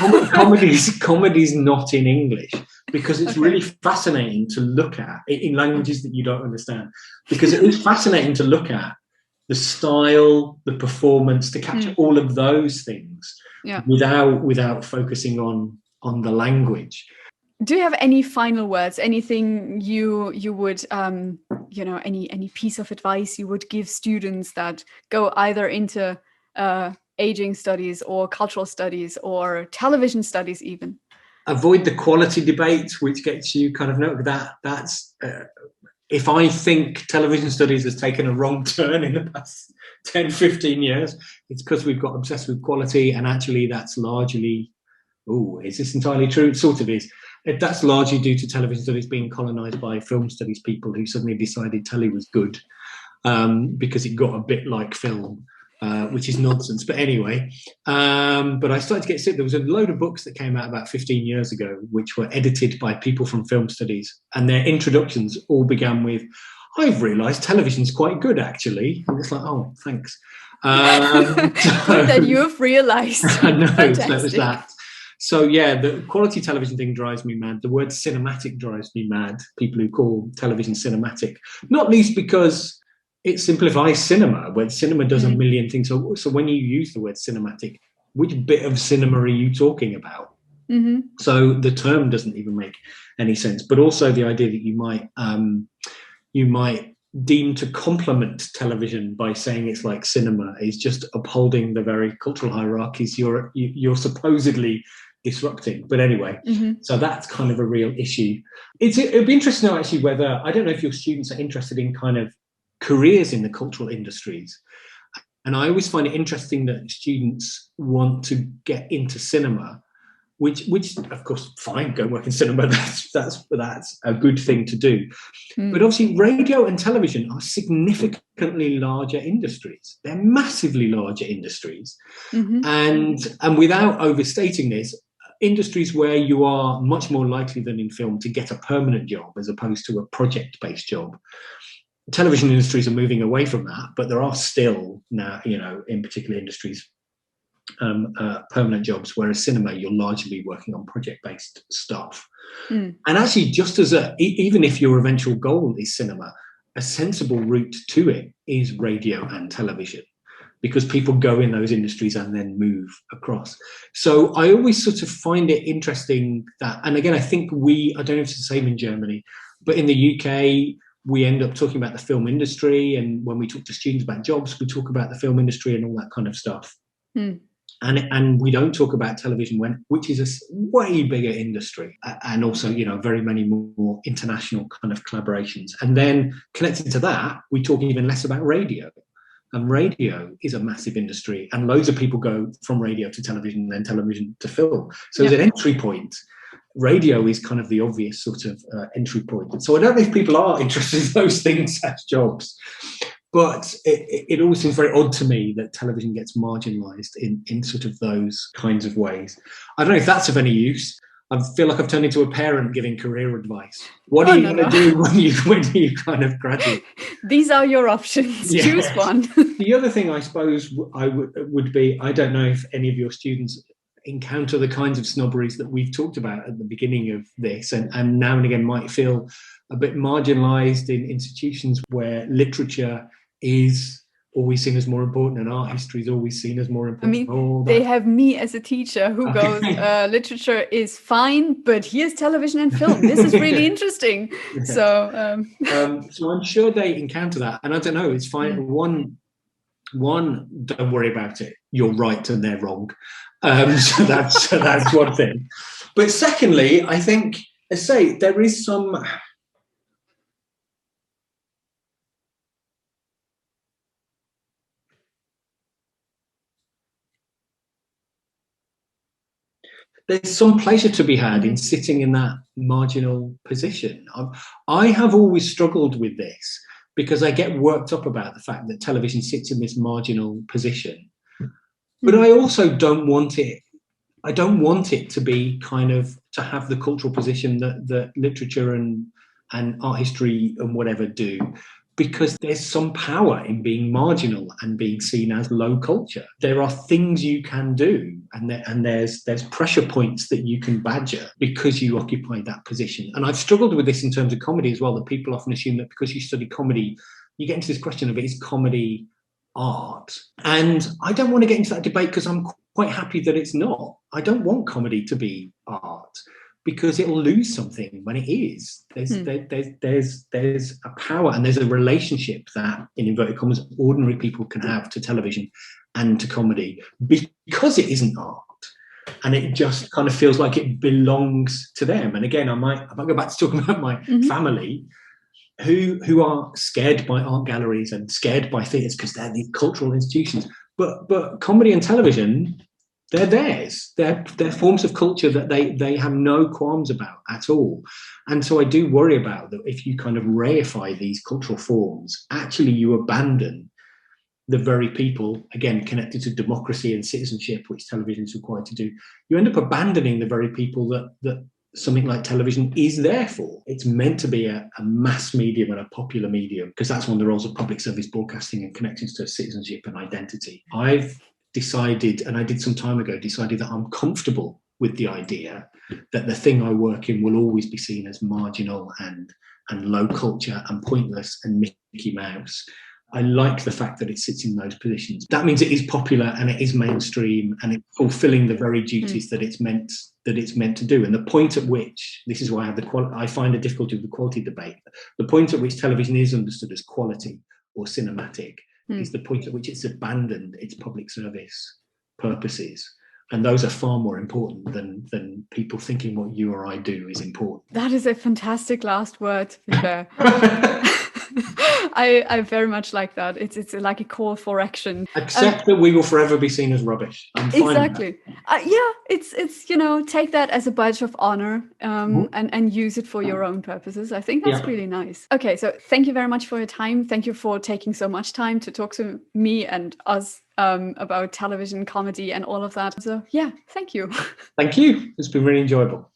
comedies not in English, because it's really fascinating to look at in languages that you don't understand, because it is fascinating to look at the style, the performance, to capture all of those things without focusing on the language. Do you have any final words? Anything you would any piece of advice you would give students that go either into aging studies or cultural studies or television studies even? Avoid the quality debate, which gets you kind of that's if I think television studies has taken a wrong turn in the past 10, 15 years, it's because we've got obsessed with quality, and actually that's largely, is this entirely true? It sort of is. That's largely due to television studies being colonised by film studies people who suddenly decided telly was good because it got a bit like film. which is nonsense. But anyway, but I started to get sick. There was a load of books that came out about 15 years ago, which were edited by people from film studies, and their introductions all began with, "I've realised television's quite good, actually." And it's like, oh, thanks. Good that you've realised. I know, so it Fantastic. was that. So yeah, the quality television thing drives me mad. The word cinematic drives me mad. People who call television cinematic, not least because it simplifies cinema, where cinema does a million things. So when you use the word cinematic, which bit of cinema are you talking about? So the term doesn't even make any sense. But also the idea that you might deem to complement television by saying it's like cinema is just upholding the very cultural hierarchies you're supposedly disrupting. But anyway, so that's kind of a real issue. It'd be interesting to know actually whether, I don't know if your students are interested in kind of careers in the cultural industries. And I always find it interesting that students want to get into cinema, which of course, fine, go work in cinema. That's a good thing to do. But obviously, radio and television are significantly larger industries. They're massively larger industries, and without overstating this, industries where you are much more likely than in film to get a permanent job as opposed to a project-based job. Television industries are moving away from that, but there are still now, in particular industries, permanent jobs, whereas cinema, you'll largely be working on project-based stuff. And actually, just as even if your eventual goal is cinema, a sensible route to it is radio and television, because people go in those industries and then move across. So I always sort of find it interesting that, and again, I think I don't know if it's the same in Germany, but in the UK, we end up talking about the film industry. And when we talk to students about jobs, we talk about the film industry and all that kind of stuff. And we don't talk about television, which is a way bigger industry, and also, very many more international kind of collaborations. And then connected to that, we talk even less about radio. And radio is a massive industry, and loads of people go from radio to television and then television to film. So as an entry point, radio is kind of the obvious sort of entry point. And so I don't know if people are interested in those things as jobs. But it always seems very odd to me that television gets marginalised in sort of those kinds of ways. I don't know if that's of any use. I feel like I've turned into a parent giving career advice. What are you going to do when you kind of graduate? These are your options. Yeah. Choose one. The other thing I suppose would be, I don't know if any of your students encounter the kinds of snobberies that we've talked about at the beginning of this, and now and again might feel a bit marginalised in institutions where literature is always seen as more important and art history is always seen as more important. I mean, they have me as a teacher who goes, literature is fine, but here's television and film. This is really interesting. Yeah. So I'm sure they encounter that. And I don't know, it's fine. One, don't worry about it. You're right and they're wrong. So that's one thing. But secondly, I think, as I say, there is some... There's some pleasure to be had in sitting in that marginal position. I have always struggled with this because I get worked up about the fact that television sits in this marginal position. But I also don't want it. I don't want it to be kind of to have the cultural position that literature and art history and whatever do, because there's some power in being marginal and being seen as low culture. There are things you can do, and there's pressure points that you can badger because you occupy that position. And I've struggled with this in terms of comedy as well, that people often assume that because you study comedy, you get into this question of, is comedy art? And I don't want to get into that debate because I'm quite happy that it's not. I don't want comedy to be art, because it'll lose something when it is. There's a power and there's a relationship that, in inverted commas, ordinary people can have to television and to comedy because it isn't art. And it just kind of feels like it belongs to them. And again, I might go back to talking about my family, who are scared by art galleries and scared by theatres because they're these cultural institutions. But comedy and television, they're theirs. They're forms of culture that they have no qualms about at all. And so I do worry about that if you kind of reify these cultural forms, actually you abandon the very people, again, connected to democracy and citizenship, which television is required to do, you end up abandoning the very people that something like television is there for. It's meant to be a mass medium and a popular medium, because that's one of the roles of public service broadcasting and connected to citizenship and identity. I've decided, and I did some time ago, that I'm comfortable with the idea that the thing I work in will always be seen as marginal and low culture and pointless and Mickey Mouse. I like the fact that it sits in those positions. That means it is popular and it is mainstream and it's fulfilling the very duties that it's meant to do. And the point at which, this is why I find a difficulty with the quality debate, the point at which television is understood as quality or cinematic is the point at which it's abandoned its public service purposes. And those are far more important than people thinking what you or I do is important. That is a fantastic last word, to be fair. I very much like that. It's like a call for action. Accept that we will forever be seen as rubbish. I'm fine exactly. It's take that as a badge of honor and use it for your own purposes. I think that's really nice. Okay, so thank you very much for your time. Thank you for taking so much time to talk to me and us about television, comedy, and all of that. So yeah, thank you. Thank you. It's been really enjoyable.